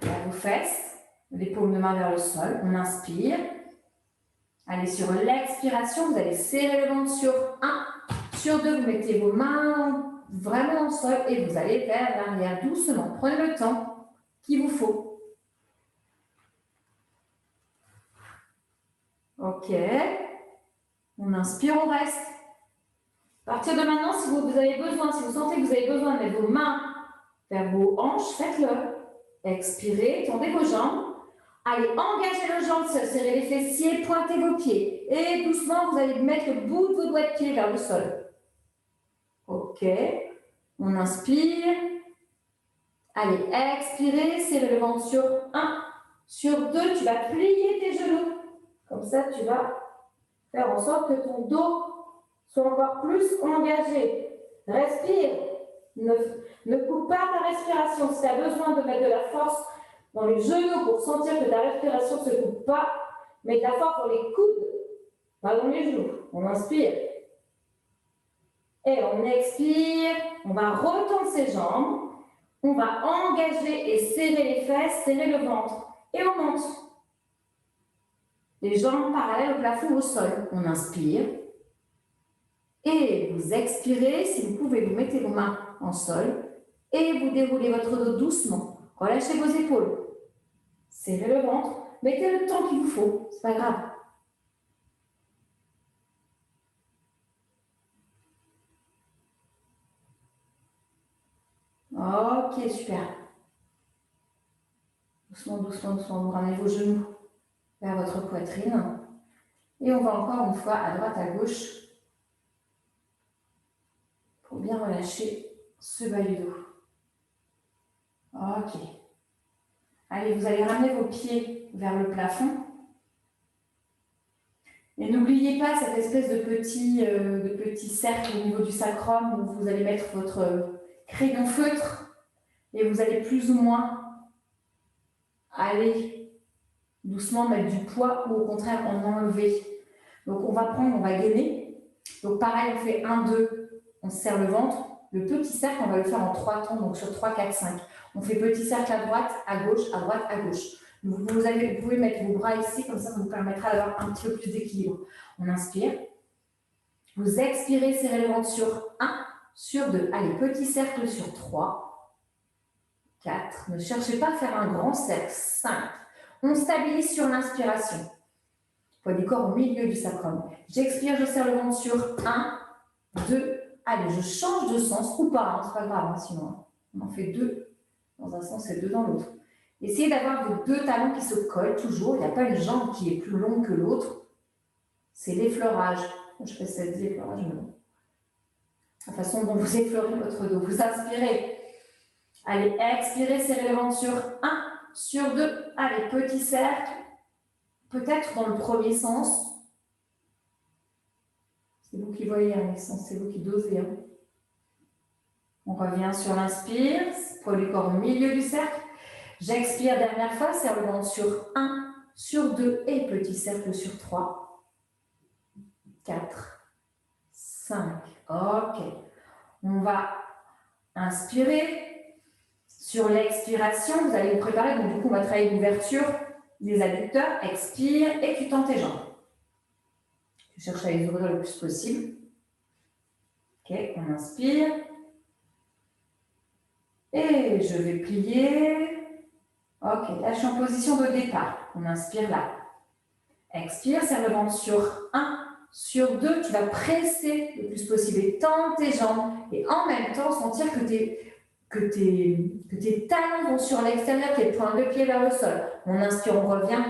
à vos fesses, les paumes de main vers le sol. On inspire. Allez, sur l'expiration, vous allez serrer le ventre sur 1. Sur 2, vous mettez vos mains vraiment dans le sol et vous allez vers l'arrière doucement. Prenez le temps qu'il vous faut. Ok. On inspire, on reste. À partir de maintenant, si vous avez besoin, si vous sentez que vous avez besoin de mettre vos mains vers vos hanches, faites-le. Expirez, tendez vos jambes. Allez, engagez le jambe, serrez les fessiers, pointez vos pieds. Et doucement, vous allez mettre le bout de vos doigts de pied vers le sol. Ok. On inspire. Allez, expirez, serrez le ventre sur 1. Sur 2, tu vas plier tes genoux. Comme ça, tu vas faire en sorte que ton dos soit encore plus engagé. Respire. Ne coupe pas ta respiration. Si tu as besoin de mettre de la force dans les genoux pour sentir que ta respiration ne se coupe pas, mets de la force dans les coudes, pas dans les genoux. On inspire. Et on expire. On va retendre ses jambes. On va engager et serrer les fesses, serrer le ventre. Et on monte. Les jambes parallèles au plafond, au sol. On inspire. Et vous expirez. Si vous pouvez, vous mettez vos mains en sol. Et vous déroulez votre dos doucement. Relâchez vos épaules. Serrez le ventre. Mettez le temps qu'il vous faut. C'est pas grave. Ok, super. Doucement, doucement, doucement. Vous ramenez vos genoux vers votre poitrine. Et on va encore une fois à droite, à gauche. Pour bien relâcher ce bas du dos. Ok. Allez, vous allez ramener vos pieds vers le plafond. Et n'oubliez pas cette espèce de petit cercle au niveau du sacrum où vous allez mettre votre crayon feutre et vous allez plus ou moins aller doucement mettre du poids ou au contraire en enlever. Donc on va gainer. Donc pareil, on fait 1, 2, on serre le ventre. Le petit cercle, on va le faire en 3 temps, donc sur 3, 4, 5. On fait petit cercle à droite, à gauche, à droite, à gauche. Vous pouvez mettre vos bras ici, comme ça vous permettra d'avoir un petit peu plus d'équilibre. On inspire. Vous expirez, serrez le ventre sur 1, sur 2. Allez, petit cercle sur 3, 4. Ne cherchez pas à faire un grand cercle. 5. On stabilise sur l'inspiration. Poids du corps au milieu du sacrum. J'expire, je serre le ventre sur 1, 2. Allez, je change de sens ou pas, c'est pas grave, sinon on en fait 2 dans un sens et 2 dans l'autre. Essayez d'avoir vos 2 talons qui se collent toujours. Il n'y a pas une jambe qui est plus longue que l'autre. C'est l'effleurage. Je fais ça dit effleurage, mais non. La façon dont vous effleurez votre dos. Vous inspirez. Allez, expirez, serrez le ventre sur 1, sur 2. Allez, petit cercle. Peut-être dans le premier sens. C'est vous qui voyez, Alexandre, c'est vous qui dosez. Hein. On revient sur l'inspire, poids du corps au milieu du cercle. J'expire dernière fois, serre le ventre sur 1, sur 2 et petit cercle sur 3, 4, 5. Ok. On va inspirer. Sur l'expiration, vous allez vous préparer. Donc, du coup, on va travailler l'ouverture des adducteurs. Expire et tu tends tes jambes. Tu cherches à les ouvrir le plus possible. Ok, on inspire. Et je vais plier. Ok, là je suis en position de départ. On inspire là. Expire, serre le ventre sur 1, sur 2. Tu vas presser le plus possible et tendre tes jambes. Et en même temps, sentir que tes talons vont sur l'extérieur, tes pointes de pied vers le sol. On inspire, on revient.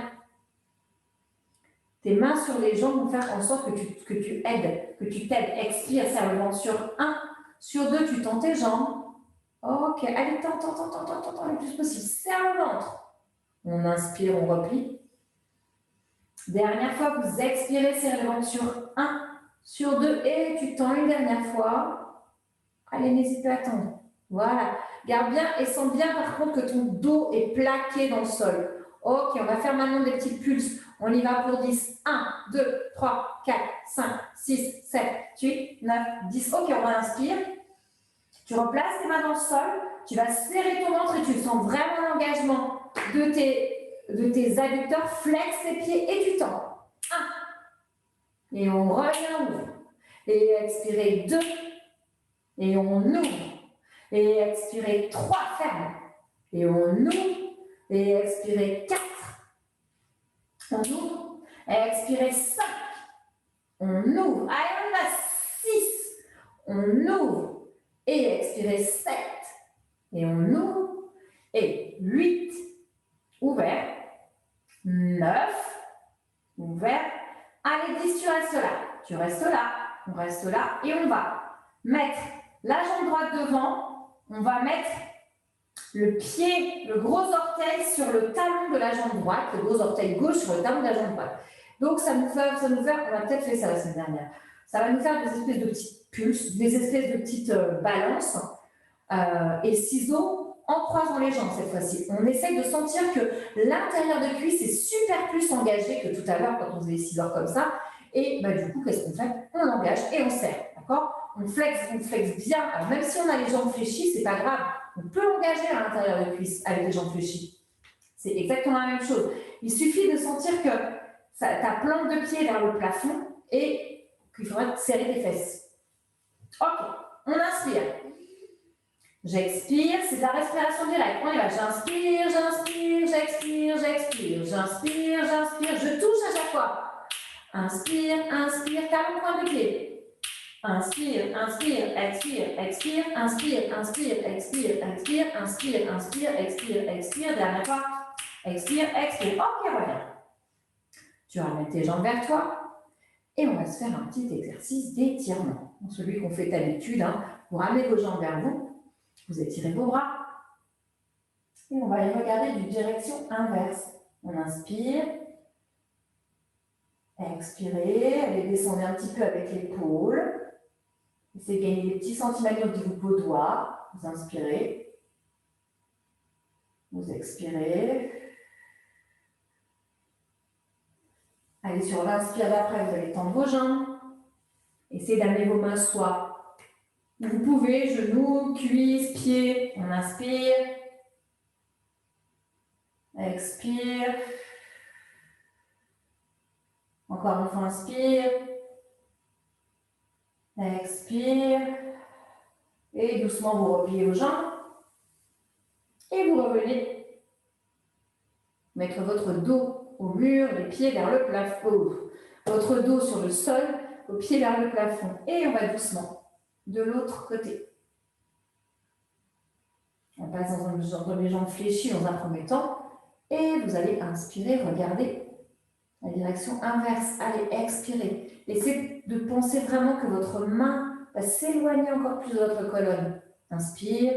Tes mains sur les jambes vont faire en sorte que tu t'aides. Expire, serre le ventre sur 1, sur 2, tu tends tes jambes. Ok, allez, tends le plus possible. Serre le ventre. On inspire, on replie. Dernière fois, vous expirez, serrez le ventre sur 1, sur 2, et tu tends une dernière fois. Allez, n'hésite pas à tendre. Voilà. Garde bien et sens bien par contre que ton dos est plaqué dans le sol. Ok, on va faire maintenant des petites pulses. On y va pour 10. 1, 2, 3, 4, 5, 6, 7, 8, 9, 10. Ok, on va inspire. Tu replaces tes mains dans le sol. Tu vas serrer ton ventre et tu sens vraiment l'engagement de tes adducteurs. Flex tes pieds et tu tends. 1, Et on revient, on ouvre. Et expirez 2. Et on ouvre. Et expirez 3, ferme. Et on ouvre. Et expirez 4. On ouvre. Et expirez 5. On ouvre. Allez, on a 6. On ouvre. Et expirez 7. Et on ouvre. Et 8. Ouvert. 9. Ouvert. Allez, 10, tu restes là. Tu restes là. On reste là. Et on va mettre la jambe droite devant. On va mettre le pied, le gros orteil sur le talon de la jambe droite. Le gros orteil gauche sur le talon de la jambe droite. Donc, ça nous fait, on a peut-être fait ça la semaine dernière. Ça va nous faire des espèces de petites pulses, des espèces de petites balances. Et ciseaux en croisant les jambes cette fois-ci. On essaye de sentir que l'intérieur de cuisse est super plus engagé que tout à l'heure quand on faisait les ciseaux comme ça. Et du coup, qu'est-ce qu'on fait? On l'engage et on serre. D'accord? On flexe bien. Alors, même si on a les jambes fléchies, c'est pas grave. On peut l'engager à l'intérieur de cuisse avec les jambes fléchies. C'est exactement la même chose. Il suffit de sentir que ta plante de pied vers le plafond et qu'il faudra serrer tes fesses. Ok, on inspire. J'expire, c'est de la respiration directe. On y va. J'inspire, j'inspire, j'expire, j'expire. J'inspire, j'inspire. Je touche à chaque fois. Inspire, inspire, calme point de pied. Inspire, inspire, expire, expire, inspire, inspire, expire, expire, inspire, inspire, expire, expire. Dernière fois. Expire, expire. Ok, reviens. Tu ramènes tes jambes vers toi et on va se faire un petit exercice d'étirement. Celui qu'on fait d'habitude. Vous ramenez vos jambes vers vous. Vous étirez vos bras et on va les regarder d'une direction inverse. On inspire, expirez, allez descendre un petit peu avec l'épaule. Essayez de gagner des petits centimètres au niveau de vos doigts. Vous inspirez, vous expirez. Allez, sur l'inspire d'après, vous allez tendre vos jambes. Essayez d'amener vos mains soit vous pouvez, genoux, cuisses, pieds. On inspire. Expire. Encore une fois, inspire. Expire. Et doucement, vous repliez vos jambes. Et vous revenez. Mettre votre dos au mur, les pieds vers le plafond. Votre dos sur le sol, vos pieds vers le plafond. Et on va doucement de l'autre côté. On passe dans les jambes fléchies dans un premier temps. Et vous allez inspirer, regardez la direction inverse. Allez, expirez. Essayez de penser vraiment que votre main va s'éloigner encore plus de votre colonne. Inspire.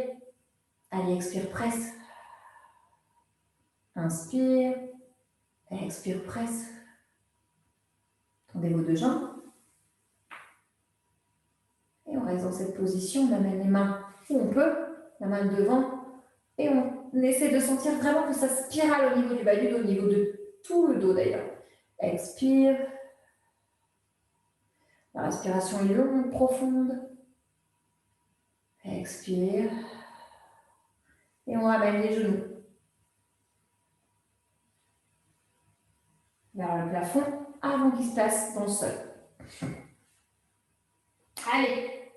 Allez, expire, presse. Inspire. Expire, presse. Tendez vos deux jambes. Et on reste dans cette position. On amène les mains où on peut, la main devant. Et on essaie de sentir vraiment que ça spirale au niveau du bas du dos, au niveau de tout le dos d'ailleurs. Expire. La respiration est longue, profonde. Expire. Et on ramène les genoux vers le plafond avant qu'ils se placent dans le sol. Allez,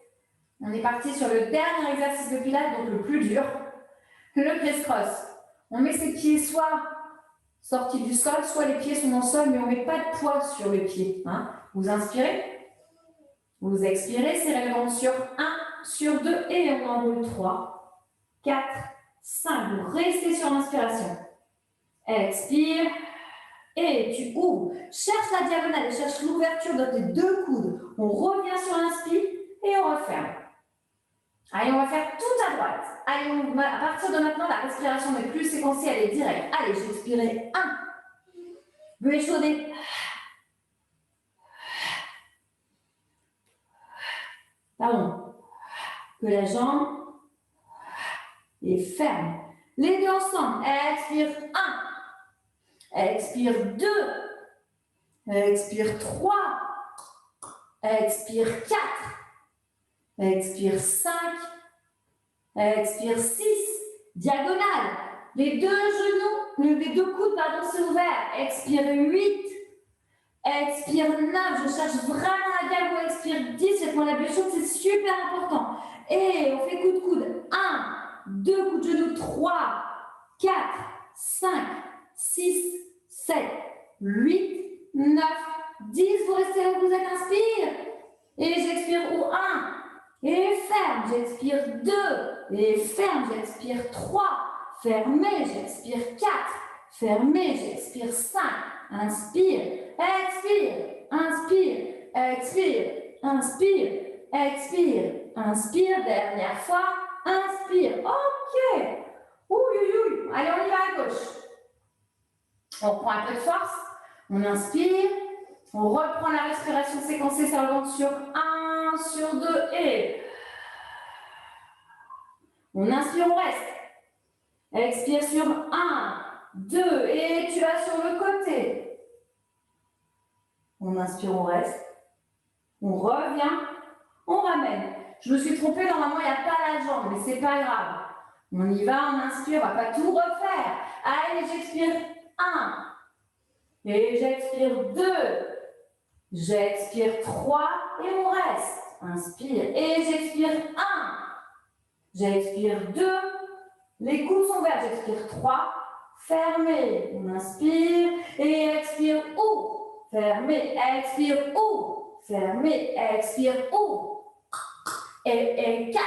on est parti sur le dernier exercice de pilates, donc le plus dur, le criss-cross. On met ses pieds soit sortis du sol, soit les pieds sont dans le sol, mais on ne met pas de poids sur les pieds. Vous inspirez, vous expirez, serrez le ventre sur 1, sur 2, et on enroule 3, 4, 5. Vous restez sur l'inspiration. Expire. Et tu ouvres. Cherche la diagonale et cherche l'ouverture de tes deux coudes. On revient sur l'inspire et on referme. Allez, on va faire tout à droite. Allez, à partir de maintenant, la respiration n'est plus séquencée, elle est directe. Allez, j'expirais 1. Vous échaudez. Pardon. Que la jambe est ferme. Les deux ensemble. Expire 1. Expire 2. Expire 3. Expire 4. Expire 5. Expire 6. Diagonale. Les deux genoux, les deux coudes, pardon, c'est ouvert. Expire 8. Expire 9, je cherche vraiment la diago. Expire 10, faites-moi la bouche chaude, c'est super important. Et on fait coup de coude. 1, 2 coups de genou, 3, 4, 5, 6, 7, 8, 9, 10. Vous restez là où vous êtes, inspire. Et j'expire ou 1. Et ferme, j'expire 2. Et ferme, j'expire 3. Fermez, j'expire 4. Fermez, j'expire 5. Inspire, expire, inspire, expire, inspire, expire, inspire. Dernière fois, inspire. Ok. Ouh. Allez, on y va à gauche. On prend un peu de force. On inspire. On reprend la respiration séquencée sur le ventre sur 1, sur 2 et on inspire, on reste. Expire sur 1, 2 et tu vas sur le côté. On inspire, on reste. On revient, on ramène. Je me suis trompée, normalement il n'y a pas la jambe, mais c'est pas grave. On y va, on inspire, on ne va pas tout refaire. Allez, j'expire 1 et j'expire 2. J'expire 3 et on reste. Inspire et j'expire 1. J'expire 2. Les coudes sont ouverts. J'expire 3. Fermez. On inspire et expire. Ouvre. Fermez. Expire. Ouvre. Fermez. Expire. Ouvre. Et 4.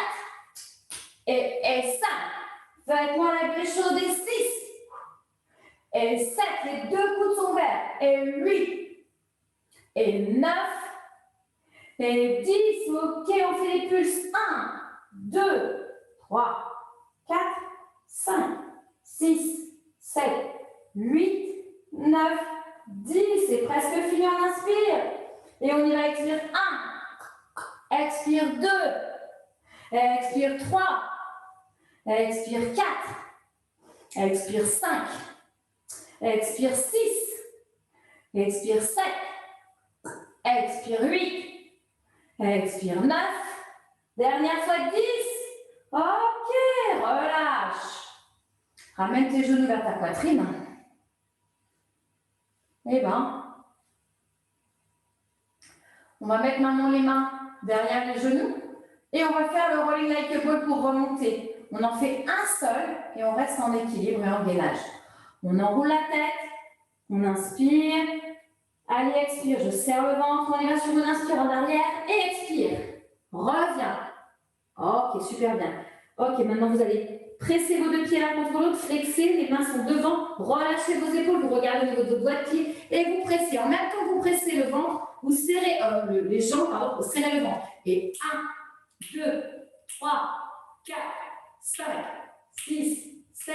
Et 5. Faites-moi la bouche chaude et 6. Et 7. Les deux coudes sont ouverts. Et 8. Et 9, et 10, ok, on fait les pulses, 1, 2, 3, 4, 5, 6, 7, 8, 9, 10, c'est presque fini, on inspire, et on y va, expire 1, expire 2, expire 3, expire 4, expire 5, expire 6, expire 7, expire 8, expire 9, dernière fois 10, ok, relâche. Ramène tes genoux vers ta poitrine. Et ben, on va mettre maintenant les mains derrière les genoux et on va faire le rolling like a ball pour remonter. On en fait un seul et on reste en équilibre et en gainage. On enroule la tête, on inspire. Allez, expire, je serre le ventre, on y va sur une inspire en arrière et expire. Reviens. Ok, super bien. Ok, maintenant vous allez presser vos deux pieds l'un contre l'autre, flexer, les mains sont devant, relâchez vos épaules, vous regardez au niveau de votre doigt de pied et vous pressez. En même temps que vous pressez le ventre, vous serrez les jambes, pardon, vous serrez le ventre. Et 1, 2, 3, 4, 5, 6, 7,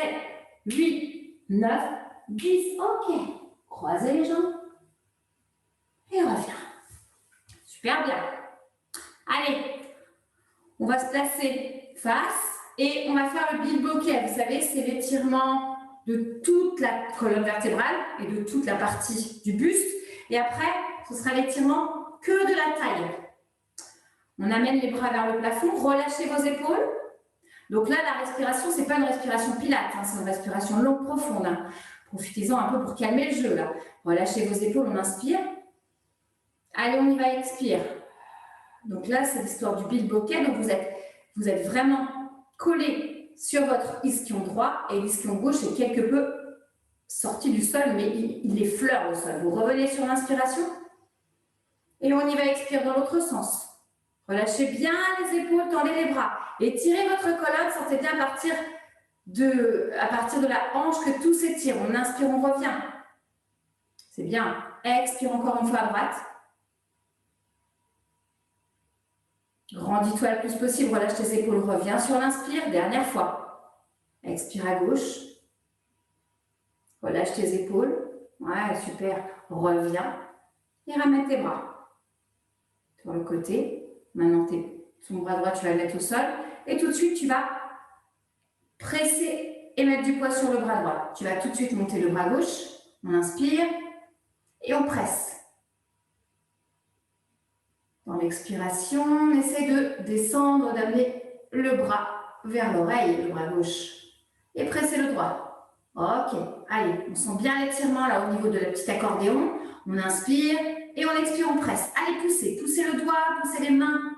8, 9, 10. Ok, croisez les jambes. Et on revient. Super bien. Allez, on va se placer face et on va faire le bilboquet. Vous savez, c'est l'étirement de toute la colonne vertébrale et de toute la partie du buste. Et après, ce sera l'étirement que de la taille. On amène les bras vers le plafond, relâchez vos épaules. Donc là, la respiration, ce n'est pas une respiration pilate, hein, c'est une respiration longue, profonde. Hein. Profitez-en un peu pour calmer le jeu. Là. Relâchez vos épaules, on inspire. Allez, on y va, expire. Donc là, c'est l'histoire du bilboquet. Donc vous êtes vraiment collé sur votre ischion droit et l'ischion gauche est quelque peu sorti du sol, mais il effleure le sol. Vous revenez sur l'inspiration et on y va, expire dans l'autre sens. Relâchez bien les épaules, tendez les bras. Étirez votre colonne, sentez bien à partir de la hanche que tout s'étire. On inspire, on revient. C'est bien. Expire encore une fois à droite. Grandis-toi le plus possible, relâche tes épaules, reviens sur l'inspire, dernière fois. Expire à gauche. Relâche tes épaules. Ouais, super. Reviens. Et ramène tes bras. Sur le côté. Maintenant, ton bras droit, tu vas le mettre au sol. Et tout de suite, tu vas presser et mettre du poids sur le bras droit. Tu vas tout de suite monter le bras gauche. On inspire. Et on presse. Dans l'expiration, on essaie de descendre, d'amener le bras vers l'oreille, le bras gauche. Et presser le droit. Ok, allez, on sent bien l'étirement là au niveau de la petite accordéon. On inspire et on expire, on presse. Allez, poussez. Poussez le doigt, poussez les mains.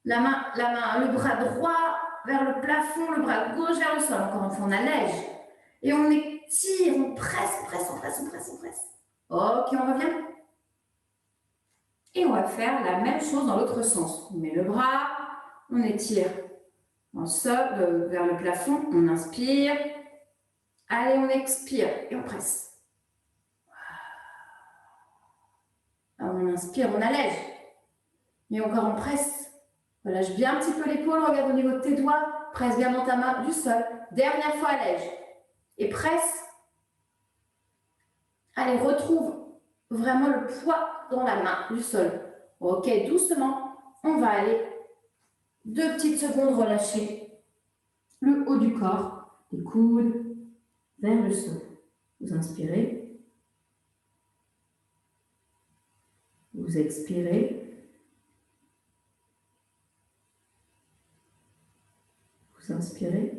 Le bras droit vers le plafond, le bras gauche vers le sol. Encore une fois, on allège. Et on étire, on presse, on presse, on presse, on presse, on presse. Ok, on revient. Et on va faire la même chose dans l'autre sens. On met le bras, on étire dans le sol, vers le plafond, on inspire. Allez, on expire et on presse. On inspire, on allège. Et encore, on presse. Relâche bien un petit peu l'épaule, regarde au niveau de tes doigts. Presse bien dans ta main du sol. Dernière fois, allège. Et presse. Allez, retrouve vraiment le poids dans la main du sol. Ok, doucement, on va aller 2 petites secondes relâcher le haut du corps, les coudes vers le sol. Vous inspirez, vous expirez, vous inspirez.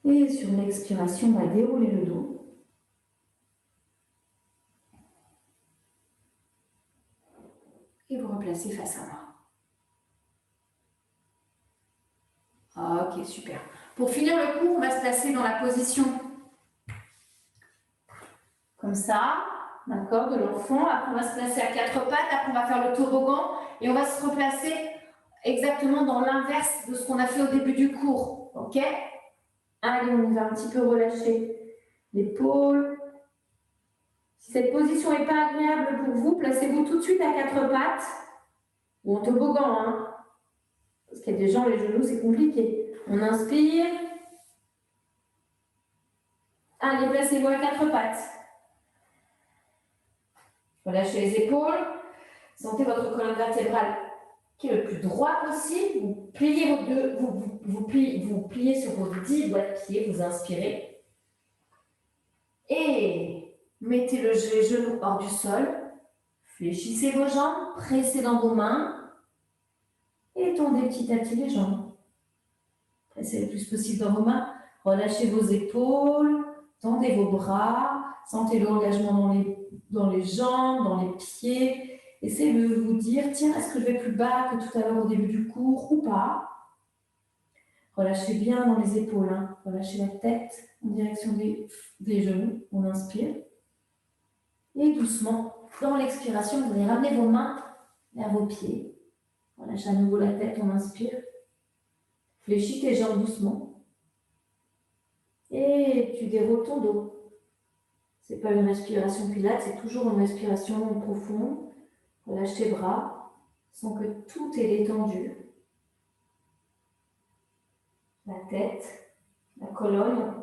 Et sur l'expiration, on va dérouler le dos. Et vous replacez face à moi. Ok, super. Pour finir le cours, on va se placer dans la position comme ça, d'accord, de l'enfant. Après, on va se placer à 4 pattes. Après, on va faire le toboggan et on va se replacer exactement dans l'inverse de ce qu'on a fait au début du cours. Ok? Allez, on va un petit peu relâcher l'épaule. Si cette position n'est pas agréable pour vous, placez-vous tout de suite à 4 pattes ou en toboggan, hein, parce qu'il y a des gens, les genoux, c'est compliqué. On inspire. Allez, placez-vous à 4 pattes. Relâchez les épaules. Sentez votre colonne vertébrale qui est le plus droit possible. Vous pliez, vous pliez sur vos 10 doigts de pied. Vous inspirez. Et mettez les genoux hors du sol. Fléchissez vos jambes. Pressez dans vos mains. Et tendez petit à petit les jambes. Pressez le plus possible dans vos mains. Relâchez vos épaules. Tendez vos bras. Sentez l'engagement dans les jambes, dans les pieds. Essayez de vous dire, tiens, est-ce que je vais plus bas que tout à l'heure au début du cours ou pas? Relâchez bien dans les épaules. Hein. Relâchez la tête en direction des genoux. On inspire. Et doucement, dans l'expiration, vous allez ramener vos mains vers vos pieds. Relâchez à nouveau la tête, on inspire. Fléchis tes jambes doucement. Et tu déroules ton dos. Ce n'est pas une respiration pilates, c'est toujours une respiration profonde. Relâche tes bras, sans que tout est détendu. La tête, la colonne.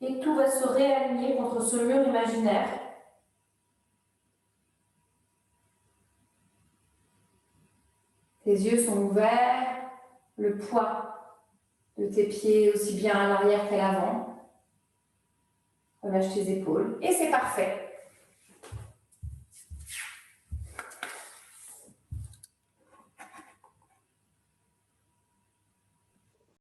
Et tout va se réaligner contre ce mur imaginaire. Tes yeux sont ouverts, le poids de tes pieds aussi bien à l'arrière qu'à l'avant. Relâche tes épaules et c'est parfait.